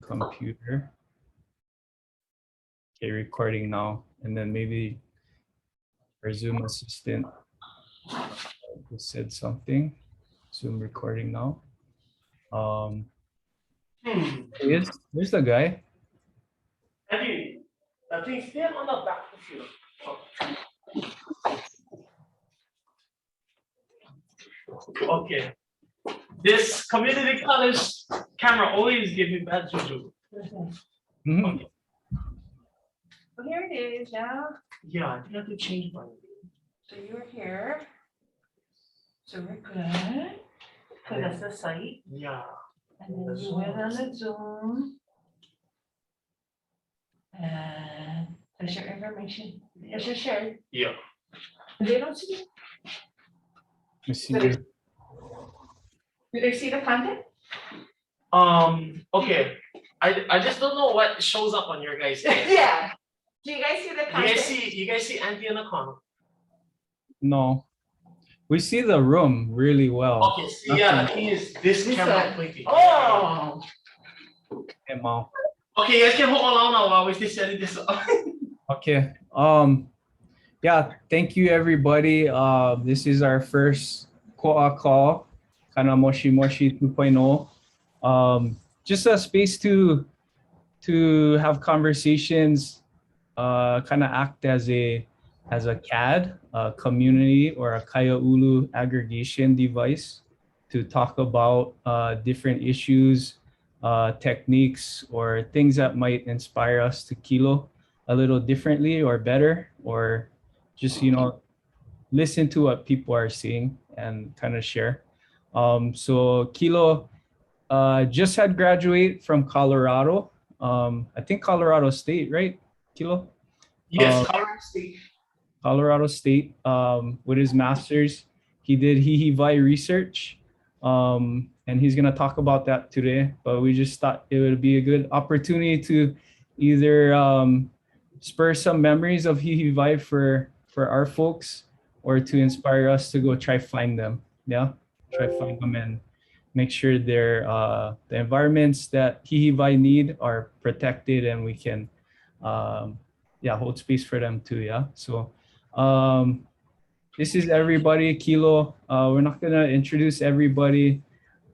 computer. Okay, recording now. And then maybe our Zoom assistant just said something. Zoom recording now. There's the guy. I think stand on the back of you. Okay. This community college camera always gives me bad juju. Mhm. Okay. Well, here it is, yeah. Yeah, I think I have to change my. So you're here. So we're good. So that's the site. Yeah. And then you went on the Zoom. And there's your information. It's just shared. Yeah. They don't see it. Let's see. Do they see the content? Okay. I just don't know what shows up on your guys' head. Yeah. Do you guys see the You content? guys see Auntie in the corner? No. We see the room really well. Okay, see, yeah, the thing is this This camera one. pointing. Oh. Hey, Mom. Okay, you guys can hold on now while we still setting this up. Okay. Yeah, thank you everybody. This is our first Koʻa Call, Kana Moshi Moshi 2.0. Just a space to have conversations, kind of act as a CAD, a community or a Kaiaulu aggregation device to talk about different issues, techniques, or things that might inspire us to kilo a little differently or better, or just, listen to what people are seeing and kind of share. So Kilo just had graduate from Colorado. I think Colorado State, right, Kilo? Yes, Colorado State. Colorado State with his master's. He did Hīhīwai research, and he's gonna talk about that today. But we just thought it would be a good opportunity to either spur some memories of Hīhīwai for our folks, or to inspire us to go try find them. Yeah, try find them and make sure they're the environments that Hīhīwai need are protected, and we can hold space for them too. Yeah, so this is everybody. Kilo. We're not gonna introduce everybody,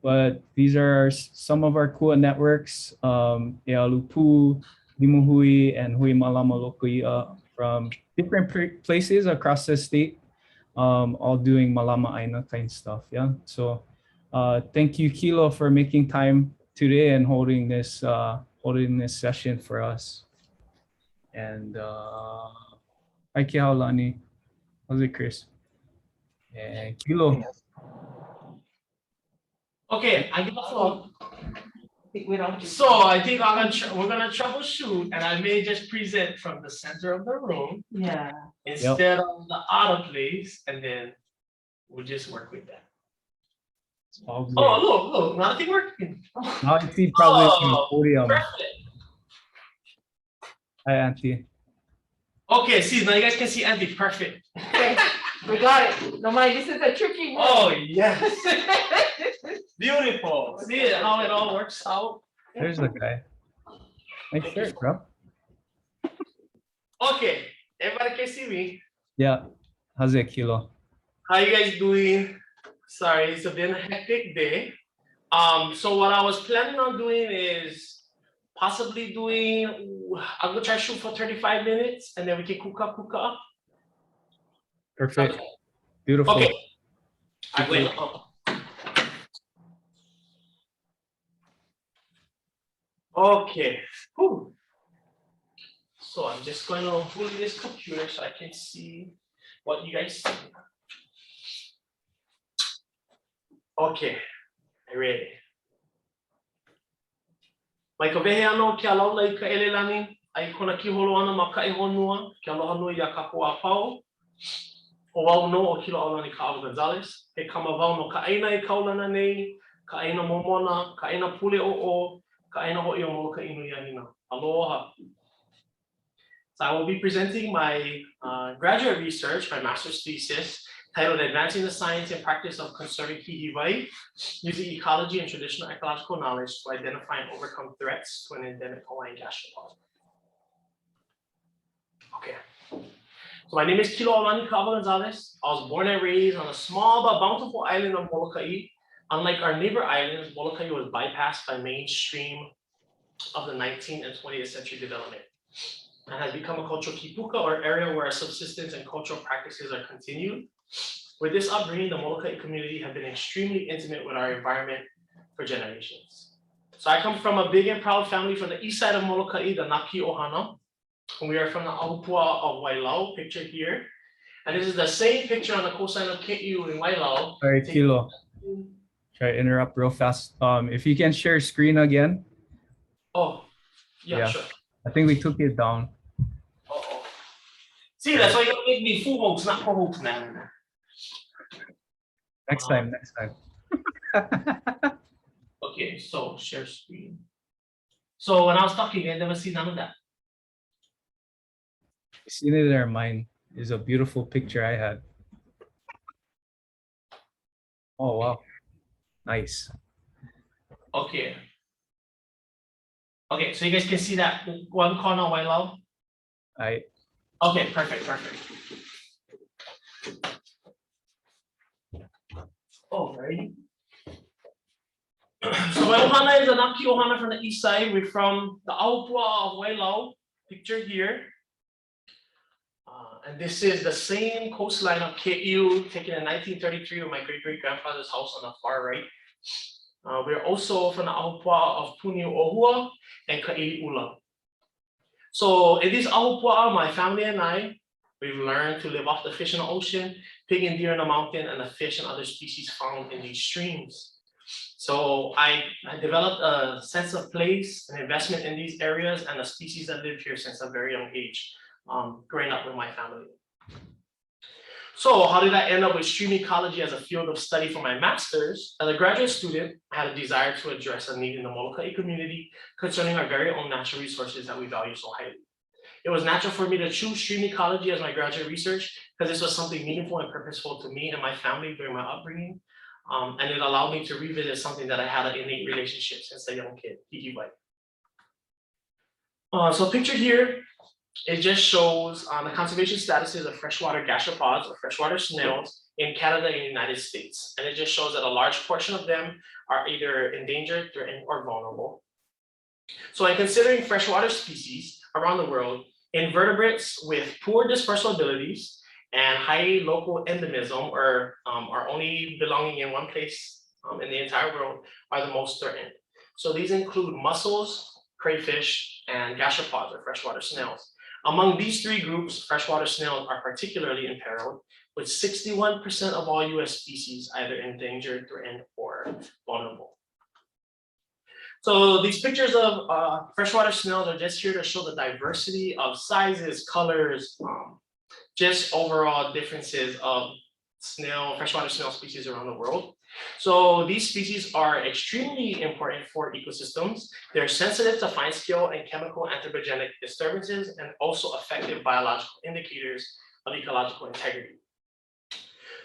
but these are some of our cool networks. Ealupu, Limuhui, and Hui Malama Lokuia from different places across the state, all doing Malama Aina kind stuff. Yeah. So thank you, Kilo, for making time today and holding this session for us. And hi, Kiloaulani. How's it, Chris? And Kilo. Okay, I give a floor. I think we don't. So I think we're gonna troubleshoot, and I may just present from the center of the room Yeah. instead of the other place, and then we'll just work with that. Oh, look, nothing working. now I see probably on the podium. Perfect. Hi, Auntie. Okay, see, now you guys can see Andy. Perfect. Okay, we got it. No mind, this is a tricky one. Oh, yes. Beautiful. See it, how it all works out? There's the guy. Nice shirt, bro. Okay, everybody can see me. Yeah. How's it, Kilo? How you guys doing? Sorry, it's been a hectic day. So what I was planning on doing is possibly I'm gonna try to shoot for 35 minutes, and then we can kuka. Perfect. Okay. Beautiful. Okay. I wait. Okay. Whew. So I'm just going to pull this computer so I can see what you guys see. Okay, I'm ready. Mai ka wehe ano kia laula I ka elelani, ai kona kiholo ana ma ka honua, kia aloha nui ia ka poa pau. O wau no o Kiloaulani Kaawa Gonzalves, he kama wau no ka aina I kaulana nei, ka aina momona, ka aina pule o, ka aina hoi o mo ka inu ianina. Aloha. So I will be presenting my graduate research, my master's thesis, titled Advancing the Science and Practice of Conserving Hīhiwai, using ecology and traditional ecological knowledge to identify and overcome threats to an endemic Hawaiian gastropod. Okay. So my name is Kiloaulani Kaawa Gonzalves. I was born and raised on a small but bountiful island of Molokai. Unlike our neighbor islands, Molokai was bypassed by mainstream of the 19th and 20th century development and has become a cultural kipuka, or area where subsistence and cultural practices are continued. With this upbringing, the Molokai community have been extremely intimate with our environment for generations. So I come from a big and proud family from the east side of Molokai, the Naki Ohana. We are from the Aupua of Wailau, pictured here. And this is the same picture on the coastline of Ke'iu in Wailau. Sorry, Kilo. Try to interrupt real fast. If you can share screen again. Oh, yeah, sure. I think we took it down. Uh-oh. See, that's why you gotta make me full host, not co-host, man. Next time. Okay, so share screen. So when I was talking, I never see none of that. Seen it in our mind. Is a beautiful picture I had. Oh wow, nice. Okay. Okay, so you guys can see that one corner of Wailau? Okay, perfect. Oh, right. So my ohana is a Naki ohana from the east side. We're from the Aupua of Wailau, pictured here. And this is the same coastline of Ke'iu, taken in 1933 with my great-great-grandfather's house on the far right. We're also from the Aupua of Puniu Ohua and Ka'iula. So in this Aupua, my family and I, we've learned to live off the fish in the ocean, pig and deer in the mountain, and the fish and other species found in these streams. So I developed a sense of place and investment in these areas and the species that live here since a very young age. Growing up with my family. So how did I end up with stream ecology as a field of study for my master's? As a graduate student, I had a desire to address a need in the Molokai community concerning our very own natural resources that we value so highly. It was natural for me to choose stream ecology as my graduate research because this was something meaningful and purposeful to me and my family during my upbringing. And it allowed me to revisit something that I had an innate relationship since a young kid, Hīhīwai. So pictured here, it just shows the conservation statuses of freshwater gastropods or freshwater snails in Canada and the United States. And it just shows that a large portion of them are either endangered, threatened, or vulnerable. So in considering freshwater species around the world, invertebrates with poor dispersal abilities and high local endemism, or are only belonging in one place in the entire world, are the most threatened. So these include mussels, crayfish, and gastropods or freshwater snails. Among these three groups, freshwater snails are particularly imperiled, with 61% of all US species either endangered, threatened, or vulnerable. So these pictures of freshwater snails are just here to show the diversity of sizes, colors, just overall differences of freshwater snail species around the world. So these species are extremely important for ecosystems. They're sensitive to fine scale and chemical anthropogenic disturbances and also effective biological indicators of ecological integrity.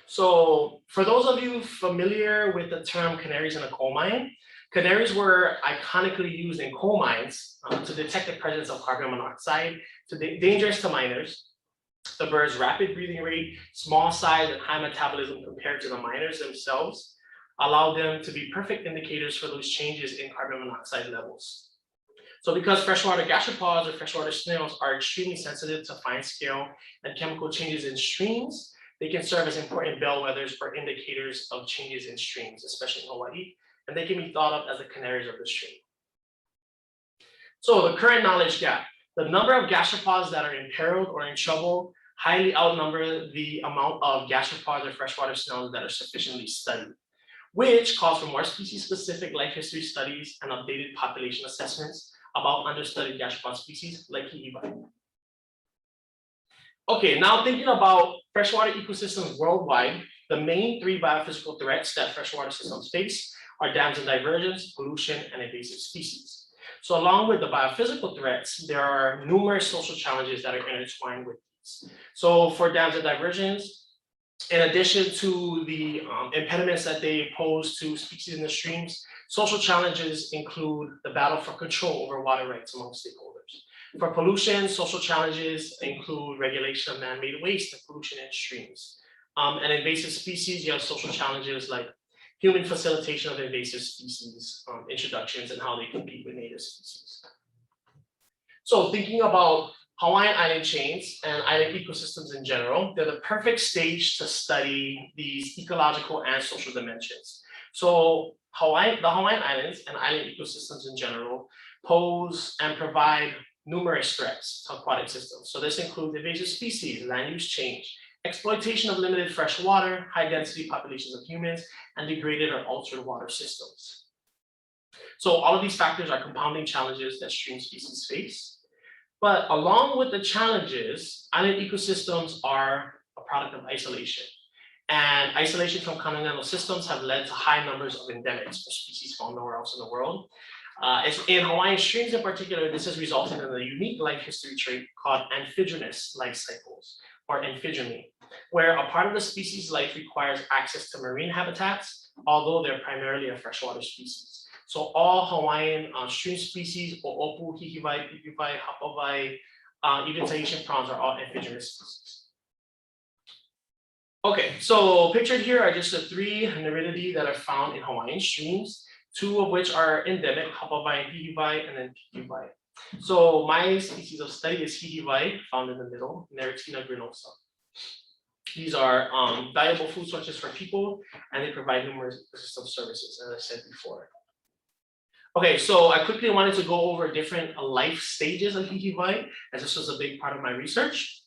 So for those of you familiar with the term canaries in a coal mine, canaries were iconically used in coal mines to detect the presence of carbon monoxide, dangerous to miners. The bird's rapid breathing rate, small size, and high metabolism compared to the miners themselves allow them to be perfect indicators for those changes in carbon monoxide levels. So because freshwater gastropods or freshwater snails are extremely sensitive to fine scale and chemical changes in streams, they can serve as important bellwethers or indicators of changes in streams, especially in Hawaii, and they can be thought of as the canaries of the stream. So the current knowledge gap. The number of gastropods that are imperiled or in trouble highly outnumber the amount of gastropods or freshwater snails that are sufficiently studied, which calls for more species-specific life history studies and updated population assessments about understudied gastropod species like Hīhīwai. Okay, now thinking about freshwater ecosystems worldwide, the main three biophysical threats that freshwater systems face are dams and diversions, pollution, and invasive species. So along with the biophysical threats, there are numerous social challenges that are intertwined with these. So for dams and diversions, In addition to the impediments that they pose to species in the streams, social challenges include the battle for control over water rights among stakeholders. For pollution, social challenges include regulation of man-made waste and pollution in streams. And invasive species, you have social challenges like human facilitation of invasive species introductions and how they compete with native species. So thinking about Hawaiian island chains and island ecosystems in general, they're the perfect stage to study these ecological and social dimensions. So the Hawaiian Islands and island ecosystems in general pose and provide numerous threats to aquatic systems. So this includes invasive species, land use change, exploitation of limited fresh water, high density populations of humans, and degraded or altered water systems. So all of these factors are compounding challenges that stream species face. But along with the challenges, island ecosystems are a product of isolation. And isolation from continental systems have led to high numbers of endemics for species found nowhere else in the world. In Hawaiian streams in particular, this has resulted in a unique life history trait called amphigynous life cycles, or amphigeny, where a part of the species' life requires access to marine habitats, although they're primarily a freshwater species. So all Hawaiian stream species, O'opu, Hīhiwai, Hīhīwai, Hapawai, even Tahitian prawns are all amphigynous species. Okay, so pictured here are just the 3 Neridiidae that are found in Hawaiian streams, 2 of which are endemic, Hapawai and Hīhiwai, and then Hīhīwai. So my species of study is Hīhīwai, found in the middle, Neritina grinosa. These are valuable food sources for people, and they provide numerous ecosystem services, as I said before. Okay, so I quickly wanted to go over different life stages of Hīhīwai, as this was a big part of my research,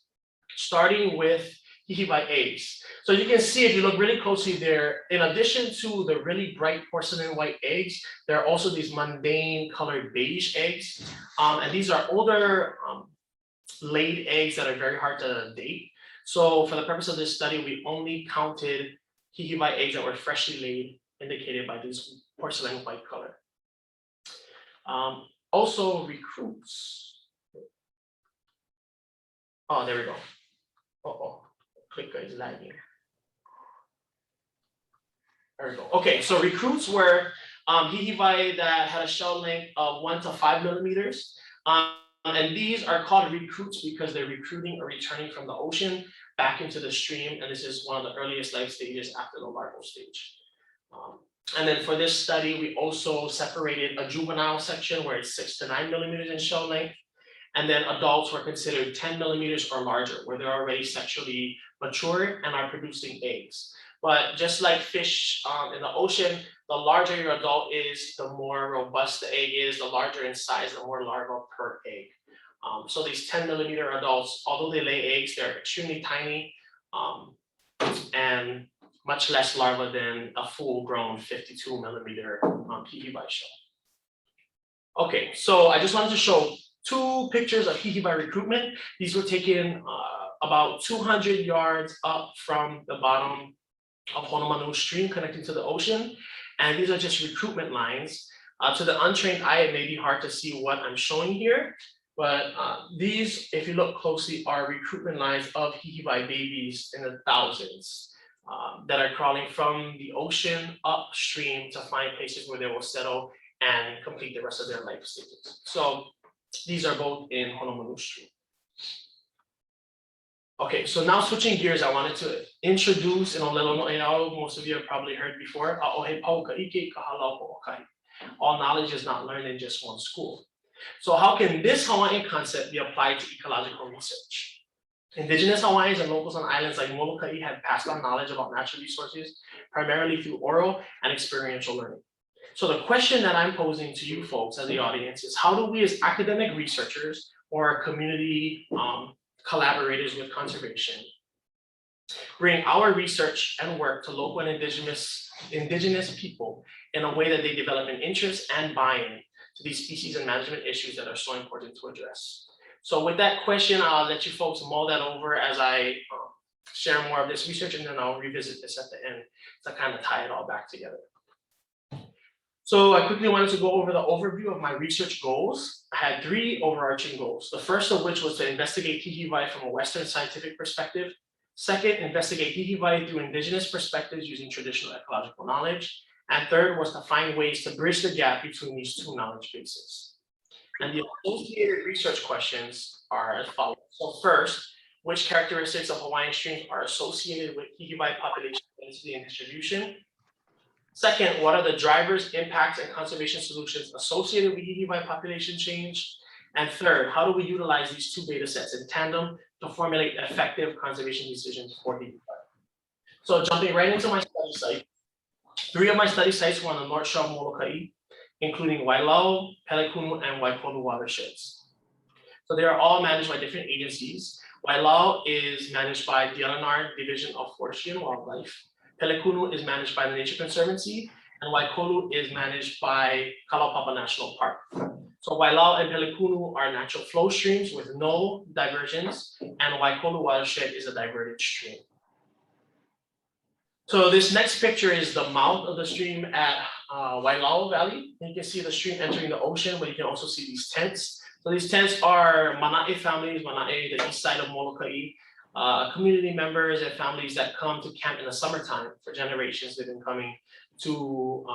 starting with Hīhīwai eggs. So you can see if you look really closely there, in addition to the really bright porcelain white eggs, there are also these mundane colored beige eggs. And these are older laid eggs that are very hard to date. So for the purpose of this study, we only counted Hīhīwai eggs that were freshly laid, indicated by this porcelain white color. Also recruits. Oh, there we go. Uh-oh, clicker is lagging. There we go. Okay, so recruits were Hīhīwai that had a shell length of 1 to 5 millimeters. And these are called recruits because they're recruiting or returning from the ocean back into the stream. And this is one of the earliest life stages after the larval stage. And then for this study, we also separated a juvenile section where it's 6 to 9 millimeters in shell length. And then adults were considered 10 millimeters or larger, where they're already sexually mature and are producing eggs. But just like fish in the ocean, the larger your adult is, the more robust the egg is, the larger in size, the more larvae per egg. So these 10 millimeter adults, although they lay eggs, they're extremely tiny and much less larva than a full grown 52 millimeter Hīhīwai shell. Okay, so I just wanted to show 2 pictures of Hīhīwai recruitment. These were taken about 200 yards up from the bottom of Honolulu Stream connecting to the ocean. And these are just recruitment lines. To the untrained eye, it may be hard to see what I'm showing here, but these, if you look closely, are recruitment lines of Hīhīwai babies in the thousands that are crawling from the ocean upstream to find places where they will settle and complete the rest of their life stages. So these are both in Honolulu Stream. Okay, so now switching gears, I wanted to introduce, in most of you have probably heard before, all knowledge is not learned in just one school. So how can this Hawaiian concept be applied to ecological research? Indigenous Hawaiians and locals on islands like Molokai have passed on knowledge about natural resources, primarily through oral and experiential learning. So the question that I'm posing to you folks as the audience is, how do we as academic researchers or community collaborators with conservation bring our research and work to local and indigenous people in a way that they develop an interest and buy-in to these species and management issues that are so important to address? So with that question, I'll let you folks mull that over as I share more of this research, and then I'll revisit this at the end to kind of tie it all back together. So I quickly wanted to go over the overview of my research goals. I had 3 overarching goals. The first of which was to investigate Hīhīwai from a Western scientific perspective. Second, investigate Hīhīwai through indigenous perspectives using traditional ecological knowledge. And third was to find ways to bridge the gap between these two knowledge bases. And the associated research questions are as follows. So first, which characteristics of Hawaiian streams are associated with Hīhīwai population density and distribution? Second, what are the drivers, impacts, and conservation solutions associated with Hīhīwai population change? And third, how do we utilize these two data sets in tandem to formulate effective conservation decisions for Hīhīwai? So jumping right into my study site, 3 of my study sites were on the North Shore of Molokai, including Wailau, Pelekunu, and Waikolu watersheds. So they are all managed by different agencies. Wailau is managed by the Eleanor Division of Forestry and Wildlife. Pelekunu is managed by the Nature Conservancy, and Waikolu is managed by Kalaupapa National Park. So Wailau and Pelekunu are natural flow streams with no diversions, and Waikolu watershed is a diverted stream. So this next picture is the mouth of the stream at Wailau Valley. You can see the stream entering the ocean, but you can also see these tents. So these tents are Mana'e families, Mana'e, the east side of Molokai, community members and families that come to camp in the summertime. For generations, they've been coming to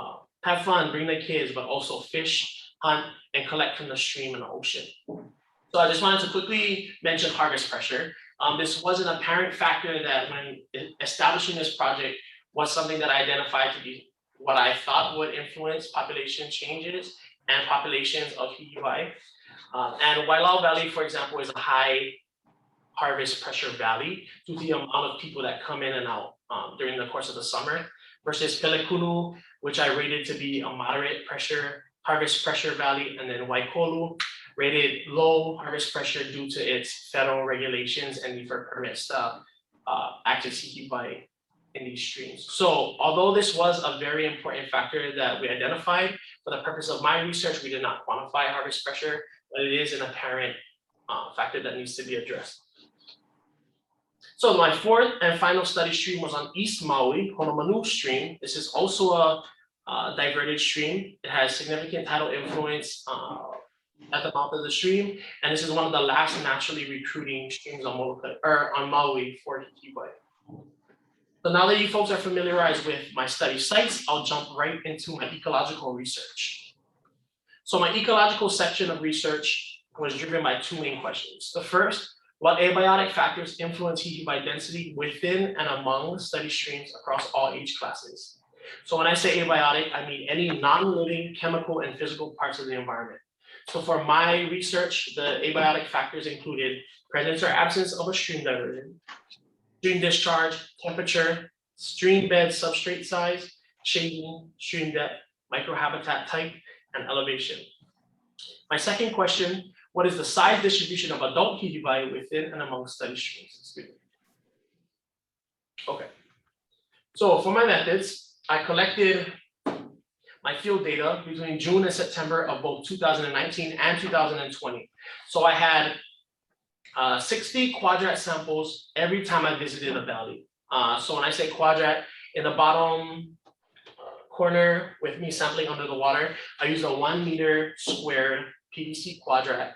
have fun, bring their kids, but also fish, hunt, and collect from the stream and the ocean. So I just wanted to quickly mention harvest pressure. This was an apparent factor that when establishing this project was something that I identified to be what I thought would influence population changes and populations of Hīhīwai. And Wailau Valley, for example, is a high harvest pressure valley due to the amount of people that come in and out during the course of the summer, versus Pelekunu, which I rated to be a moderate pressure harvest pressure valley, and then Waikolu, rated low harvest pressure due to its federal regulations and deferred permits to access Hīhīwai in these streams. So although this was a very important factor that we identified, for the purpose of my research, we did not quantify harvest pressure, but it is an apparent factor that needs to be addressed. So my fourth and final study stream was on East Maui, Honolulu Stream. This is also a diverted stream. It has significant tidal influence at the mouth of the stream, and this is one of the last naturally recruiting streams on Molokai, or on Maui for Hīhīwai. So now that you folks are familiarized with my study sites, I'll jump right into my ecological research. So my ecological section of research was driven by 2 main questions. The first, what abiotic factors influence Hīhīwai density within and among study streams across all age classes? So when I say abiotic, I mean any non-living chemical and physical parts of the environment. So for my research, the abiotic factors included presence or absence of a stream diversion, stream discharge, temperature, stream bed substrate size, shading, stream depth, microhabitat type, and elevation. My second question, what is the size distribution of adult Hīhīwai within and among study streams? Okay. So for my methods, I collected my field data between June and September of both 2019 and 2020. So I had 60 quadrat samples every time I visited a valley. So when I say quadrat, in the bottom corner with me sampling under the water, I used a 1 meter square PVC quadrat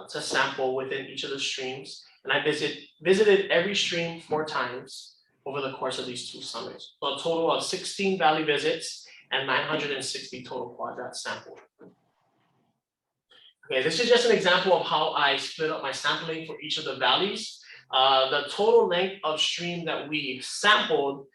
to sample within each of the streams. And I visited every stream 4 times over the course of these 2 summers. So a total of 16 valley visits and 960 total quadrats sampled. Okay, this is just an example of how I split up my sampling for each of the valleys. The total length of stream that we sampled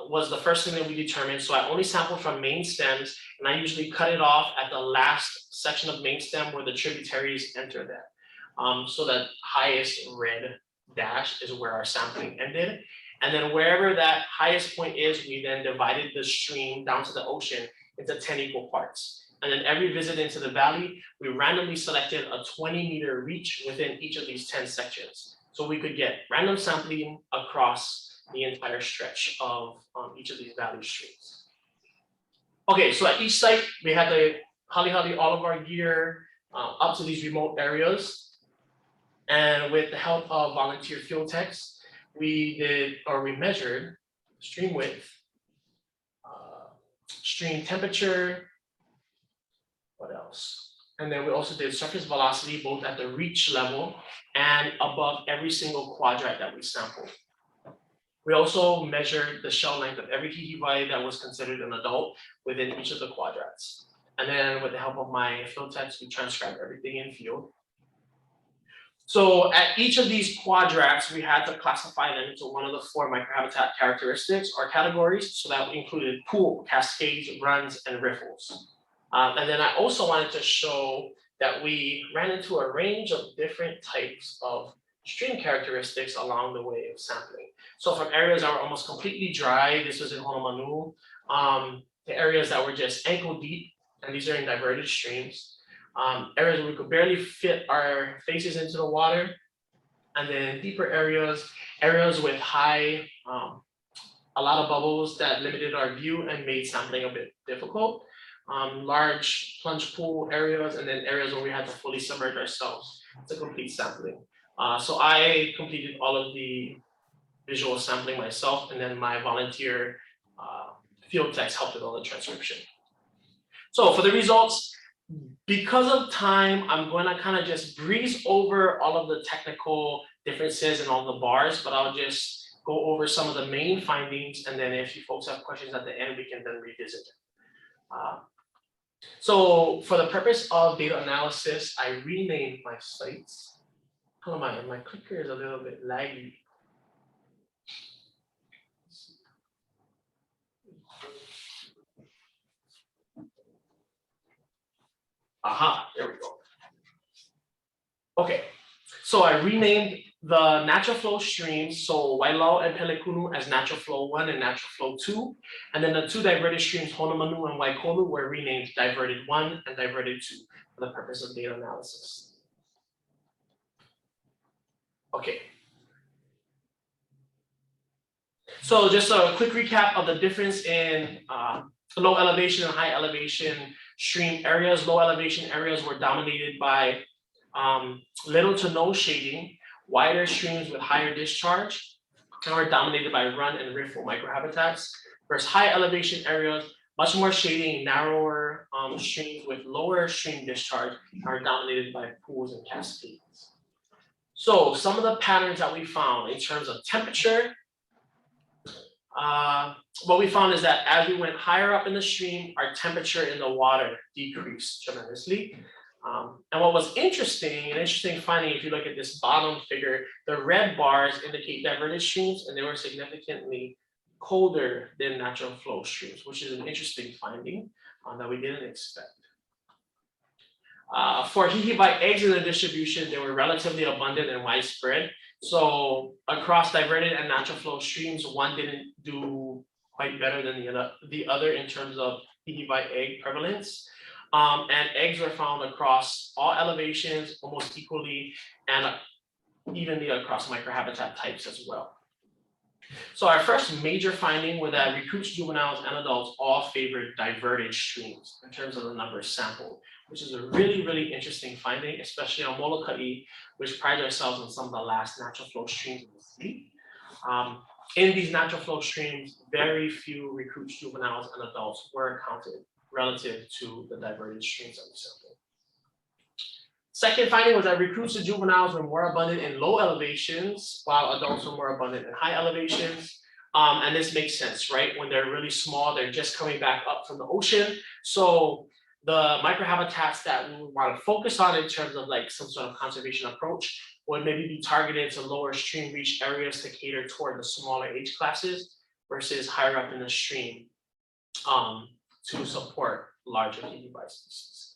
was the first thing that we determined. So I only sampled from main stems, and I usually cut it off at the last section of main stem where the tributaries enter that. So the highest red dash is where our sampling ended. And then wherever that highest point is, we then divided the stream down to the ocean into 10 equal parts. And then every visit into the valley, we randomly selected a 20 meter reach within each of these 10 sections. So we could get random sampling across the entire stretch of each of these valley streams. Okay, so at each site, we had to hali all of our gear up to these remote areas. And with the help of volunteer field techs, we measured stream width, stream temperature, what else? And then we also did surface velocity, both at the reach level and above every single quadrat that we sampled. We also measured the shell length of every Hīhīwai that was considered an adult within each of the quadrats. And then with the help of my field techs, we transcribed everything in field. So at each of these quadrats, we had to classify them into one of the 4 microhabitat characteristics or categories. So that included pool, cascades, runs, and riffles. And then I also wanted to show that we ran into a range of different types of stream characteristics along the way of sampling. So from areas that were almost completely dry, this was in Honolulu, to areas that were just ankle deep, and these are in diverted streams. Areas where we could barely fit our faces into the water, and then deeper areas with high, a lot of bubbles that limited our view and made sampling a bit difficult. Large plunge pool areas, and then areas where we had to fully submerge ourselves to complete sampling. So I completed all of the visual sampling myself, and then my volunteer field techs helped with all the transcription. So for the results, because of time, I'm going to kind of just breeze over all of the technical differences and all the bars, but I'll just go over some of the main findings, and then if you folks have questions at the end, we can then revisit it. So for the purpose of data analysis, I renamed my sites. Oh my clicker is a little bit laggy. Aha, there we go. Okay, so I renamed the natural flow streams, so Wailau and Pelekunu as natural flow 1 and natural flow 2. And then the 2 diverted streams, Honolulu and Waikolu, were renamed diverted 1 and diverted 2 for the purpose of data analysis. Okay. So just a quick recap of the difference in low elevation and high elevation stream areas. Low elevation areas were dominated by little to no shading, wider streams with higher discharge, and were dominated by run and riffle microhabitats, versus high elevation areas, much more shading, narrower streams with lower stream discharge, are dominated by pools and cascades. So some of the patterns that we found in terms of temperature, what we found is that as we went higher up in the stream, our temperature in the water decreased tremendously. And what was an interesting finding, if you look at this bottom figure, the red bars indicate diverted streams, and they were significantly colder than natural flow streams, which is an interesting finding that we didn't expect. For Hīhīwai eggs in the distribution, they were relatively abundant and widespread. So across diverted and natural flow streams, one didn't do quite better than the other in terms of Hīhīwai egg prevalence. And eggs were found across all elevations almost equally, and evenly across microhabitat types as well. So our first major finding was that recruits, juveniles, and adults all favored diverted streams in terms of the numbers sampled, which is a really, really interesting finding, especially on Moloka'i, which prides ourselves on some of the last natural flow streams in the city. In these natural flow streams, very few recruits, juveniles, and adults were counted relative to the diverted streams that we sampled. Second finding was that recruits and juveniles were more abundant in low elevations, while adults were more abundant in high elevations. And this makes sense, right? When they're really small, they're just coming back up from the ocean. So the microhabitats that we want to focus on in terms of like some sort of conservation approach would maybe be targeted to lower stream reach areas to cater toward the smaller age classes versus higher up in the stream to support larger Hīhīwai species.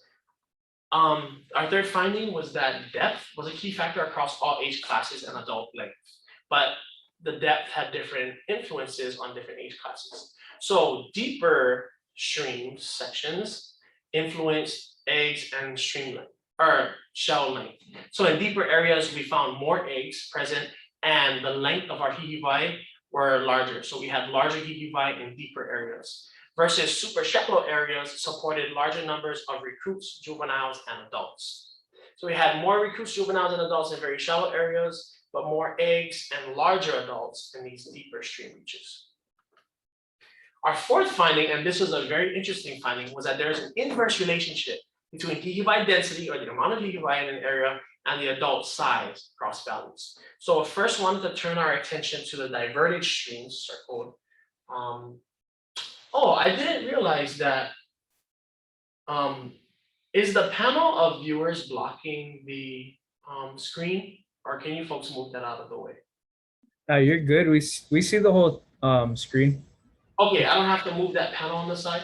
Our third finding was that depth was a key factor across all age classes and adult length, but the depth had different influences on different age classes. So deeper stream sections influenced eggs and stream length, or shell length. So in deeper areas, we found more eggs present, and the length of our Hīhīwai were larger. So we had larger Hīhīwai in deeper areas, versus super shallow areas supported larger numbers of recruits, juveniles, and adults. So we had more recruits, juveniles, and adults in very shallow areas, but more eggs and larger adults in these deeper stream reaches. Our fourth finding, and this was a very interesting finding, was that there's an inverse relationship between Hīhiwai density, or the amount of Hīhiwai in an area, and the adult size cross values. So first wanted to turn our attention to the diverted streams circled. Oh, I didn't realize that. Is the panel of viewers blocking the screen, or can you folks move that out of the way? You're good. We see the whole screen. Okay, I don't have to move that panel on the side.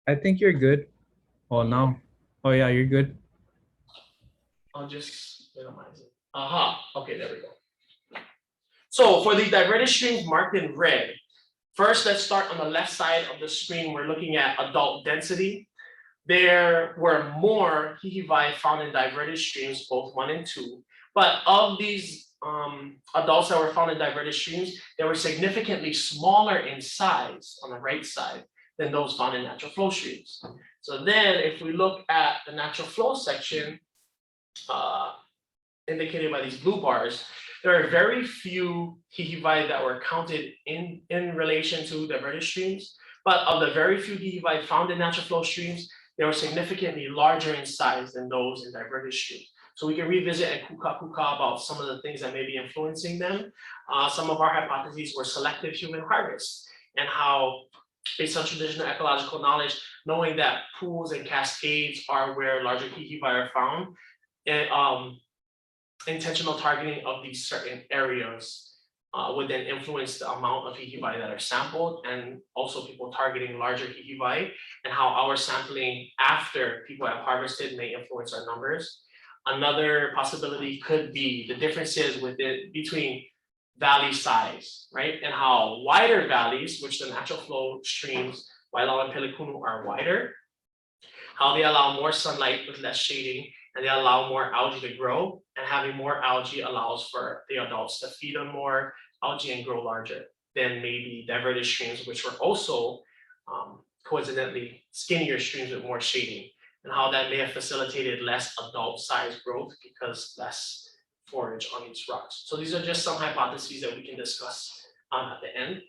I think you're good. Oh, no. Oh, yeah, you're good. I'll just minimize it. Aha, okay, there we go. So for the diverted streams marked in red, first let's start on the left side of the screen. We're looking at adult density. There were more Hīhiwai found in diverted streams, both 1 and 2. But of these adults that were found in diverted streams, they were significantly smaller in size on the right side than those found in natural flow streams. So then if we look at the natural flow section, indicated by these blue bars, there are very few Hīhiwai that were counted in relation to diverted streams. But of the very few Hīhiwai found in natural flow streams, they were significantly larger in size than those in diverted streams. So we can revisit and kuka about some of the things that may be influencing them. Some of our hypotheses were selective human harvest, and how, based on traditional ecological knowledge, knowing that pools and cascades are where larger Hīhiwai are found, and intentional targeting of these certain areas would then influence the amount of Hīhiwai that are sampled, and also people targeting larger Hīhiwai, and how our sampling after people have harvested may influence our numbers. Another possibility could be the differences between valley size, right? And how wider valleys, which the natural flow streams, Wailau and Pelekunu, are wider, how they allow more sunlight with less shading, and they allow more algae to grow, and having more algae allows for the adults to feed on more algae and grow larger than maybe diverted streams, which were also coincidentally skinnier streams with more shading, and how that may have facilitated less adult size growth because less forage on these rocks. So these are just some hypotheses that we can discuss at the end.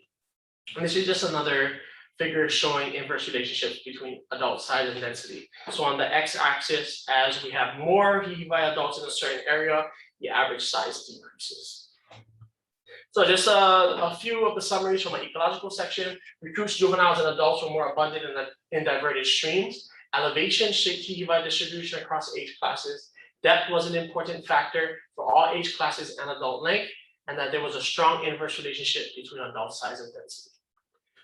And this is just another figure showing inverse relationships between adult size and density. So on the x-axis, as we have more Hīhiwai adults in a certain area, the average size decreases. So just a few of the summaries from my ecological section. Recruits, juveniles, and adults were more abundant in diverted streams. Elevation shaped Hīhiwai distribution across age classes. Depth was an important factor for all age classes and adult length, and that there was a strong inverse relationship between adult size and density.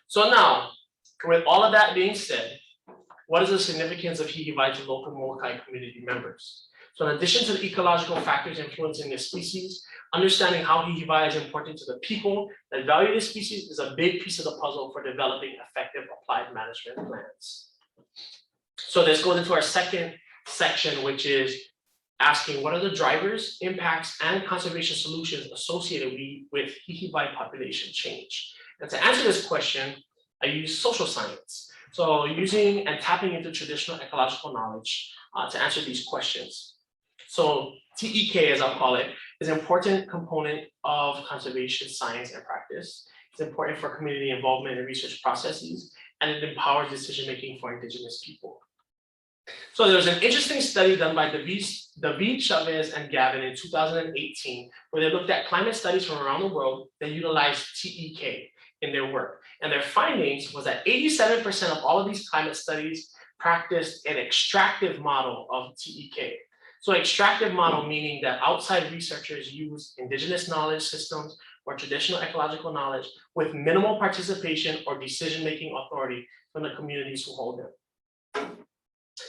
So now, with all of that being said, what is the significance of Hīhiwai to local Molokai community members? So in addition to the ecological factors influencing this species, understanding how Hīhiwai is important to the people that value this species is a big piece of the puzzle for developing effective applied management plans. So this goes into our second section, which is asking what are the drivers, impacts, and conservation solutions associated with Hīhiwai population change? And to answer this question, I use social science. So using and tapping into traditional ecological knowledge to answer these questions. So TEK, as I'll call it, is an important component of conservation science and practice. It's important for community involvement in research processes, and it empowers decision-making for Indigenous people. So there was an interesting study done by David, Chavez, and Gavin in 2018, where they looked at climate studies from around the world that utilized TEK in their work. And their findings was that 87% of all of these climate studies practiced an extractive model of TEK. So extractive model meaning that outside researchers use Indigenous knowledge systems or traditional ecological knowledge with minimal participation or decision-making authority from the communities who hold them.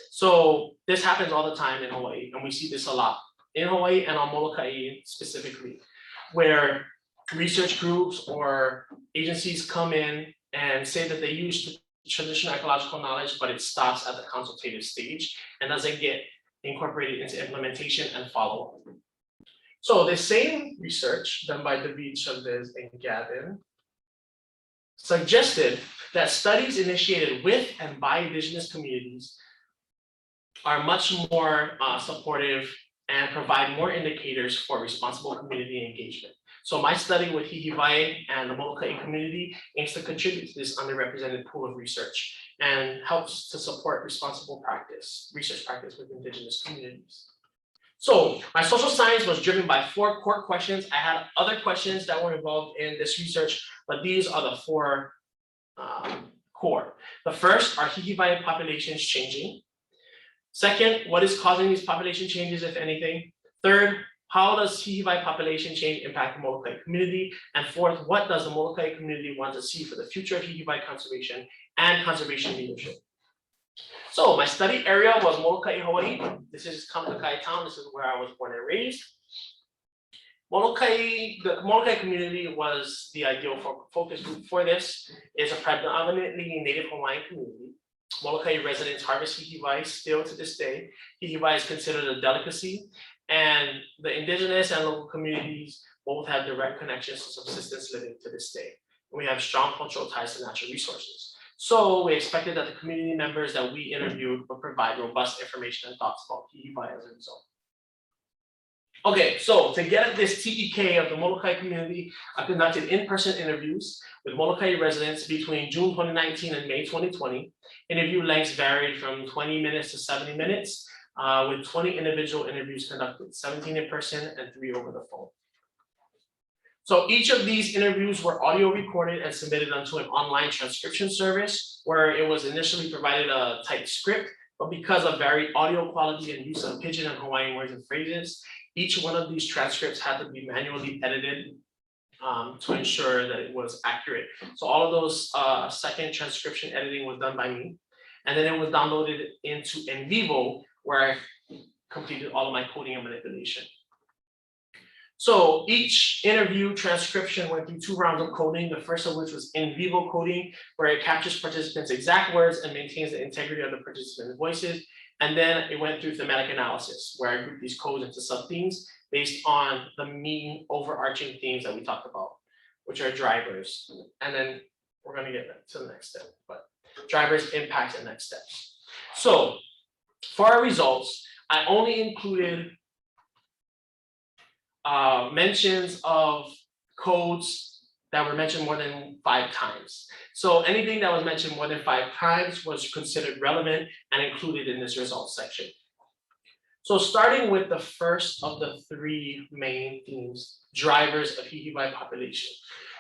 So this happens all the time in Hawaii, and we see this a lot in Hawaii and on Molokai specifically, where research groups or agencies come in and say that they use traditional ecological knowledge, but it stops at the consultative stage and doesn't get incorporated into implementation and follow-up. So the same research done by David, Chavez, and Gavin suggested that studies initiated with and by Indigenous communities are much more supportive and provide more indicators for responsible community engagement. So my study with Hīhiwai and the Molokai community aims to contribute to this underrepresented pool of research and helps to support responsible research practice with Indigenous communities. So my social science was driven by 4 core questions. I had other questions that were involved in this research, but these are the 4 core. The first, are Hīhiwai populations changing? Second, what is causing these population changes, if anything? Third, how does Hīhiwai population change impact the Molokai community? And fourth, what does the Molokai community want to see for the future of Hīhiwai conservation and conservation leadership? So my study area was Molokai, Hawaii. This is Kamakaʻi town. This is where I was born and raised. The Molokai community was the ideal focus group for this. It's a predominantly Native Hawaiian community. Molokai residents harvest Hīhiwai still to this day. Hīhiwai is considered a delicacy, and the indigenous and local communities both have direct connections to subsistence living to this day. And we have strong cultural ties to natural resources. So we expected that the community members that we interviewed would provide robust information and thoughts about Hīhiwai as a result. Okay, so to get at this TEK of the Molokai community, I conducted in-person interviews with Molokai residents between June 2019 and May 2020. Interview lengths varied from 20 minutes to 70 minutes, with 20 individual interviews conducted, 17 in person and 3 over the phone. So each of these interviews were audio recorded and submitted onto an online transcription service, where it was initially provided a typed script, but because of varied audio quality and use of Pidgin and Hawaiian words and phrases, each one of these transcripts had to be manually edited to ensure that it was accurate. So all of those second transcription editing was done by me. And then it was downloaded into NVivo, where I completed all of my coding and manipulation. So each interview transcription went through 2 rounds of coding, the first of which was NVivo coding, where it captures participants' exact words and maintains the integrity of the participants' voices. And then it went through thematic analysis, where I grouped these codes into sub-themes based on the main overarching themes that we talked about, which are drivers. And then we're going to get to the next step, but drivers, impacts, and next steps. So for our results, I only included mentions of codes that were mentioned more than 5 times. So anything that was mentioned more than 5 times was considered relevant and included in this results section. So starting with the first of the 3 main themes, drivers of Hīhiwai population.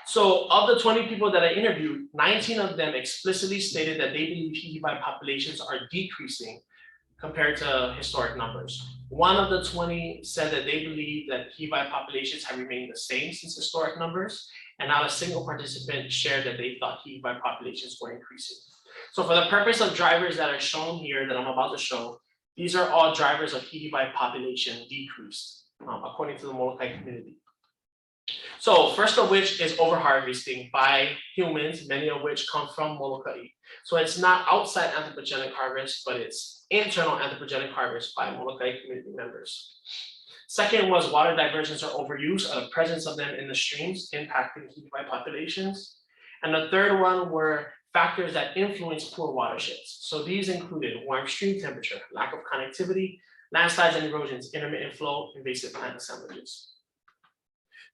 So of the 20 people that I interviewed, 19 of them explicitly stated that they believe Hīhiwai populations are decreasing compared to historic numbers. 1 of the 20 said that they believe that Hīhiwai populations have remained the same since historic numbers, and not a single participant shared that they thought Hīhiwai populations were increasing. So for the purpose of drivers that are shown here that I'm about to show, these are all drivers of Hīhiwai population decreased, according to the Molokai community. So first of which is overharvesting by humans, many of which come from Molokai. So it's not outside anthropogenic harvest, but it's internal anthropogenic harvest by Molokai community members. Second was water diversions or overuse, or the presence of them in the streams impacting Hīhiwai populations. And the third one were factors that influence poor watersheds. So these included warm stream temperature, lack of connectivity, landslides and erosions, intermittent flow, invasive plant assemblages.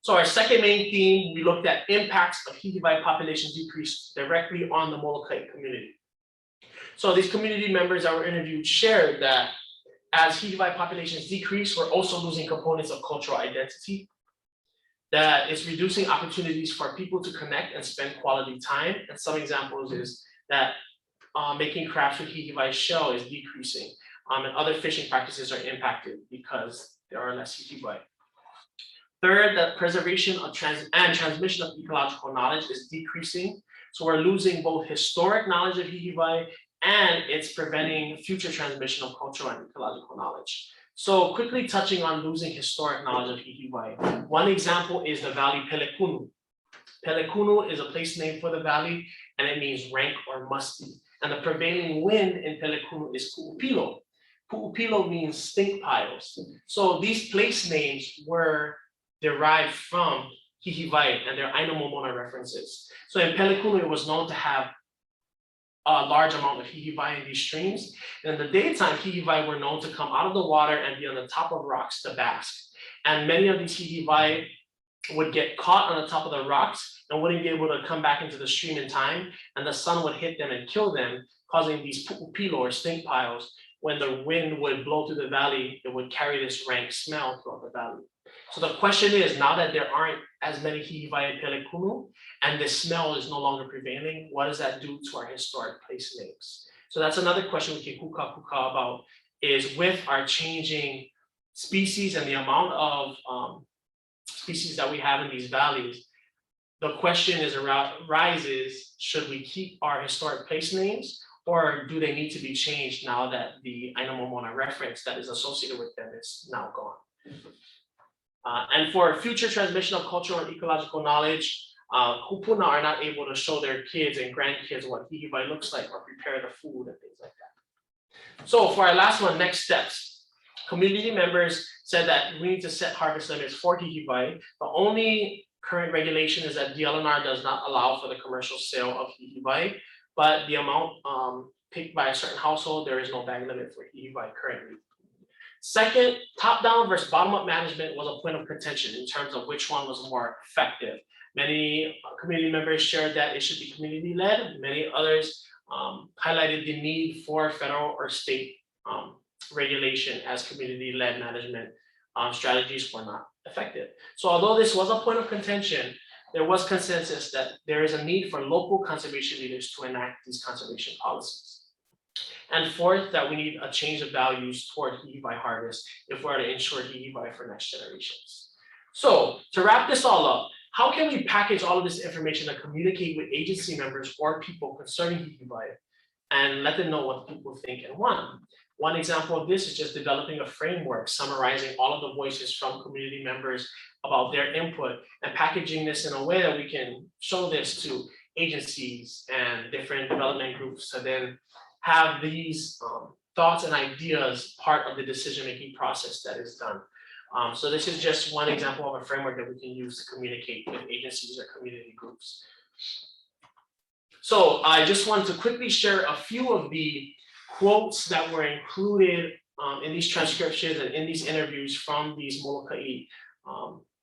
So our second main theme, we looked at impacts of Hīhiwai population decrease directly on the Molokai community. So these community members that were interviewed shared that as Hīhiwai populations decrease, we're also losing components of cultural identity, that it's reducing opportunities for people to connect and spend quality time. And some examples is that making crafts with Hīhiwai shell is decreasing, and other fishing practices are impacted because there are less Hīhiwai. Third, that preservation of transmission of ecological knowledge is decreasing. So we're losing both historic knowledge of Hīhiwai and it's preventing future transmission of cultural and ecological knowledge. So quickly touching on losing historic knowledge of Hīhiwai. One example is the valley Pelekunu. Pelekunu is a place name for the valley and it means rank or musty. And the prevailing wind in Pelekunu is Pu'upilo. Pu'upilo means stink piles. So these place names were derived from Hīhiwai and their Aina Momona references. So in Pelekunu, it was known to have a large amount of Hīhiwai in these streams. And in the daytime, Hīhiwai were known to come out of the water and be on the top of rocks to bask. And many of these Hīhiwai would get caught on the top of the rocks and wouldn't be able to come back into the stream in time, and the sun would hit them and kill them, causing these pu'upilo or stink piles. When the wind would blow through the valley, it would carry this rank smell throughout the valley. So the question is, now that there aren't as many Hīhīwai and Pelekunu, and the smell is no longer prevailing, what does that do to our historic place names? So that's another question we can kuka about, is with our changing species and the amount of species that we have in these valleys, the question arises, should we keep our historic place names, or do they need to be changed now that the Aina Momona reference that is associated with them is now gone? And for future transmission of cultural and ecological knowledge, kupuna are not able to show their kids and grandkids what Hīhīwai looks like or prepare the food and things like that. So for our last one, next steps. Community members said that we need to set harvest limits for Hīhīwai. The only current regulation is that DLNR does not allow for the commercial sale of Hīhīwai, but the amount picked by a certain household, there is no bag limit for Hīhīwai currently. Second, top-down versus bottom-up management was a point of contention in terms of which one was more effective. Many community members shared that it should be community-led. Many others highlighted the need for federal or state regulation, as community-led management strategies were not effective. So although this was a point of contention, there was consensus that there is a need for local conservation leaders to enact these conservation policies. And fourth, that we need a change of values toward Hīhīwai harvest if we're to ensure Hīhīwai for next generations. So to wrap this all up, how can we package all of this information and communicate with agency members or people concerning Hīhīwai and let them know what people think and want? One example of this is just developing a framework summarizing all of the voices from community members about their input and packaging this in a way that we can show this to agencies and different development groups to then have these thoughts and ideas part of the decision-making process that is done. So this is just one example of a framework that we can use to communicate with agencies or community groups. So I just want to quickly share a few of the quotes that were included in these transcriptions and in these interviews from these Molokai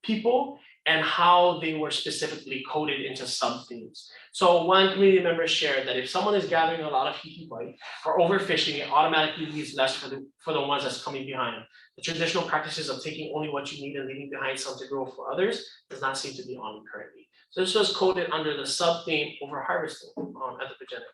people, and how they were specifically coded into sub-themes. So one community member shared that if someone is gathering a lot of Hīhīwai or overfishing, it automatically leaves less for the ones that's coming behind. The traditional practices of taking only what you need and leaving behind some to grow for others does not seem to be on currently. So this was coded under the sub-theme over harvesting anthropogenic.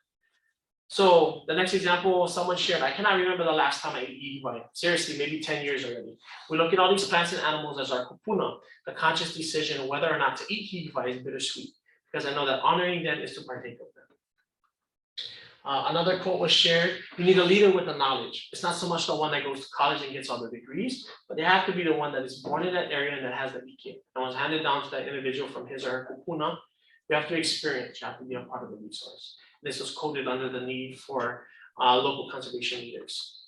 So the next example, someone shared, I cannot remember the last time I ate Hīhīwai. Seriously, maybe 10 years already. We look at all these plants and animals as our kupuna. The conscious decision whether or not to eat Hīhīwai is bittersweet, because I know that honoring them is to partake of them. Another quote was shared, you need a leader with the knowledge. It's not so much the one that goes to college and gets all the degrees, but they have to be the one that is born in that area and that has the ike and was handed down to that individual from his or her kupuna. You have to experience, you have to be a part of the resource. This was coded under the need for local conservation leaders.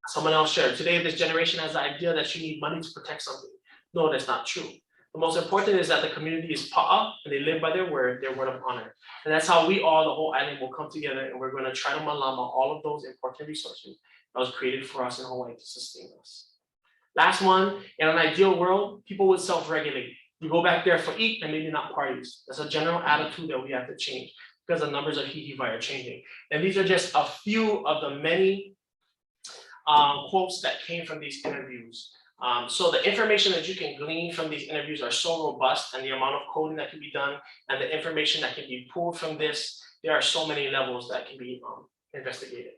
Someone else shared, today this generation has the idea that you need money to protect something. No, that's not true. The most important is that the community is pa'a and they live by their word of honor. And that's how we all, the whole island, will come together, and we're going to try to malama all of those important resources that was created for us in Hawaii to sustain us. Last one, in an ideal world, people would self-regulate. You go back there for eat and maybe not parties. That's a general attitude that we have to change, because the numbers of Hīhīwai are changing. And these are just a few of the many quotes that came from these interviews. So the information that you can glean from these interviews are so robust, and the amount of coding that can be done and the information that can be pulled from this, there are so many levels that can be investigated.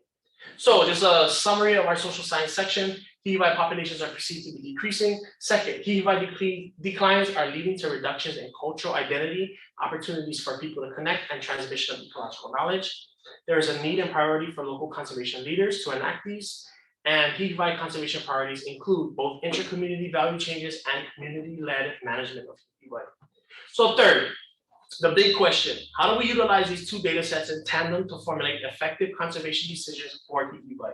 So just a summary of our social science section. Hīhīwai populations are perceived to be decreasing. Second, Hīhīwai declines are leading to reductions in cultural identity, opportunities for people to connect, and transmission of ecological knowledge. There is a need and priority for local conservation leaders to enact these. And Hīhīwai conservation priorities include both inter-community value changes and community-led management of Hīhīwai. So third, the big question, how do we utilize these two data sets in tandem to formulate effective conservation decisions for Hīhīwai?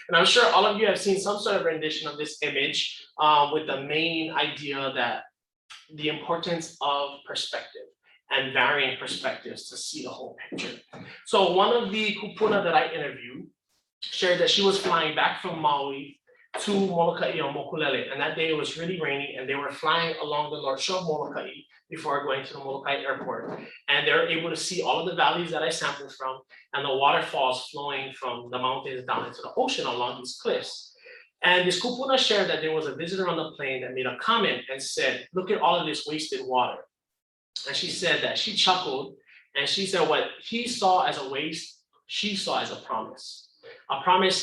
And I'm sure all of you have seen some sort of rendition of this image with the main idea that the importance of perspective and varying perspectives to see the whole picture. So one of the kupuna that I interviewed shared that she was flying back from Maui to Molokai on Mokulele. And that day it was really rainy and they were flying along the north shore of Molokai before going to the Molokai airport. And they were able to see all of the valleys that I sampled from and the waterfalls flowing from the mountains down into the ocean along these cliffs. And this kupuna shared that there was a visitor on the plane that made a comment and said, look at all of this wasted water. And she said that she chuckled and she said what he saw as a waste, she saw as a promise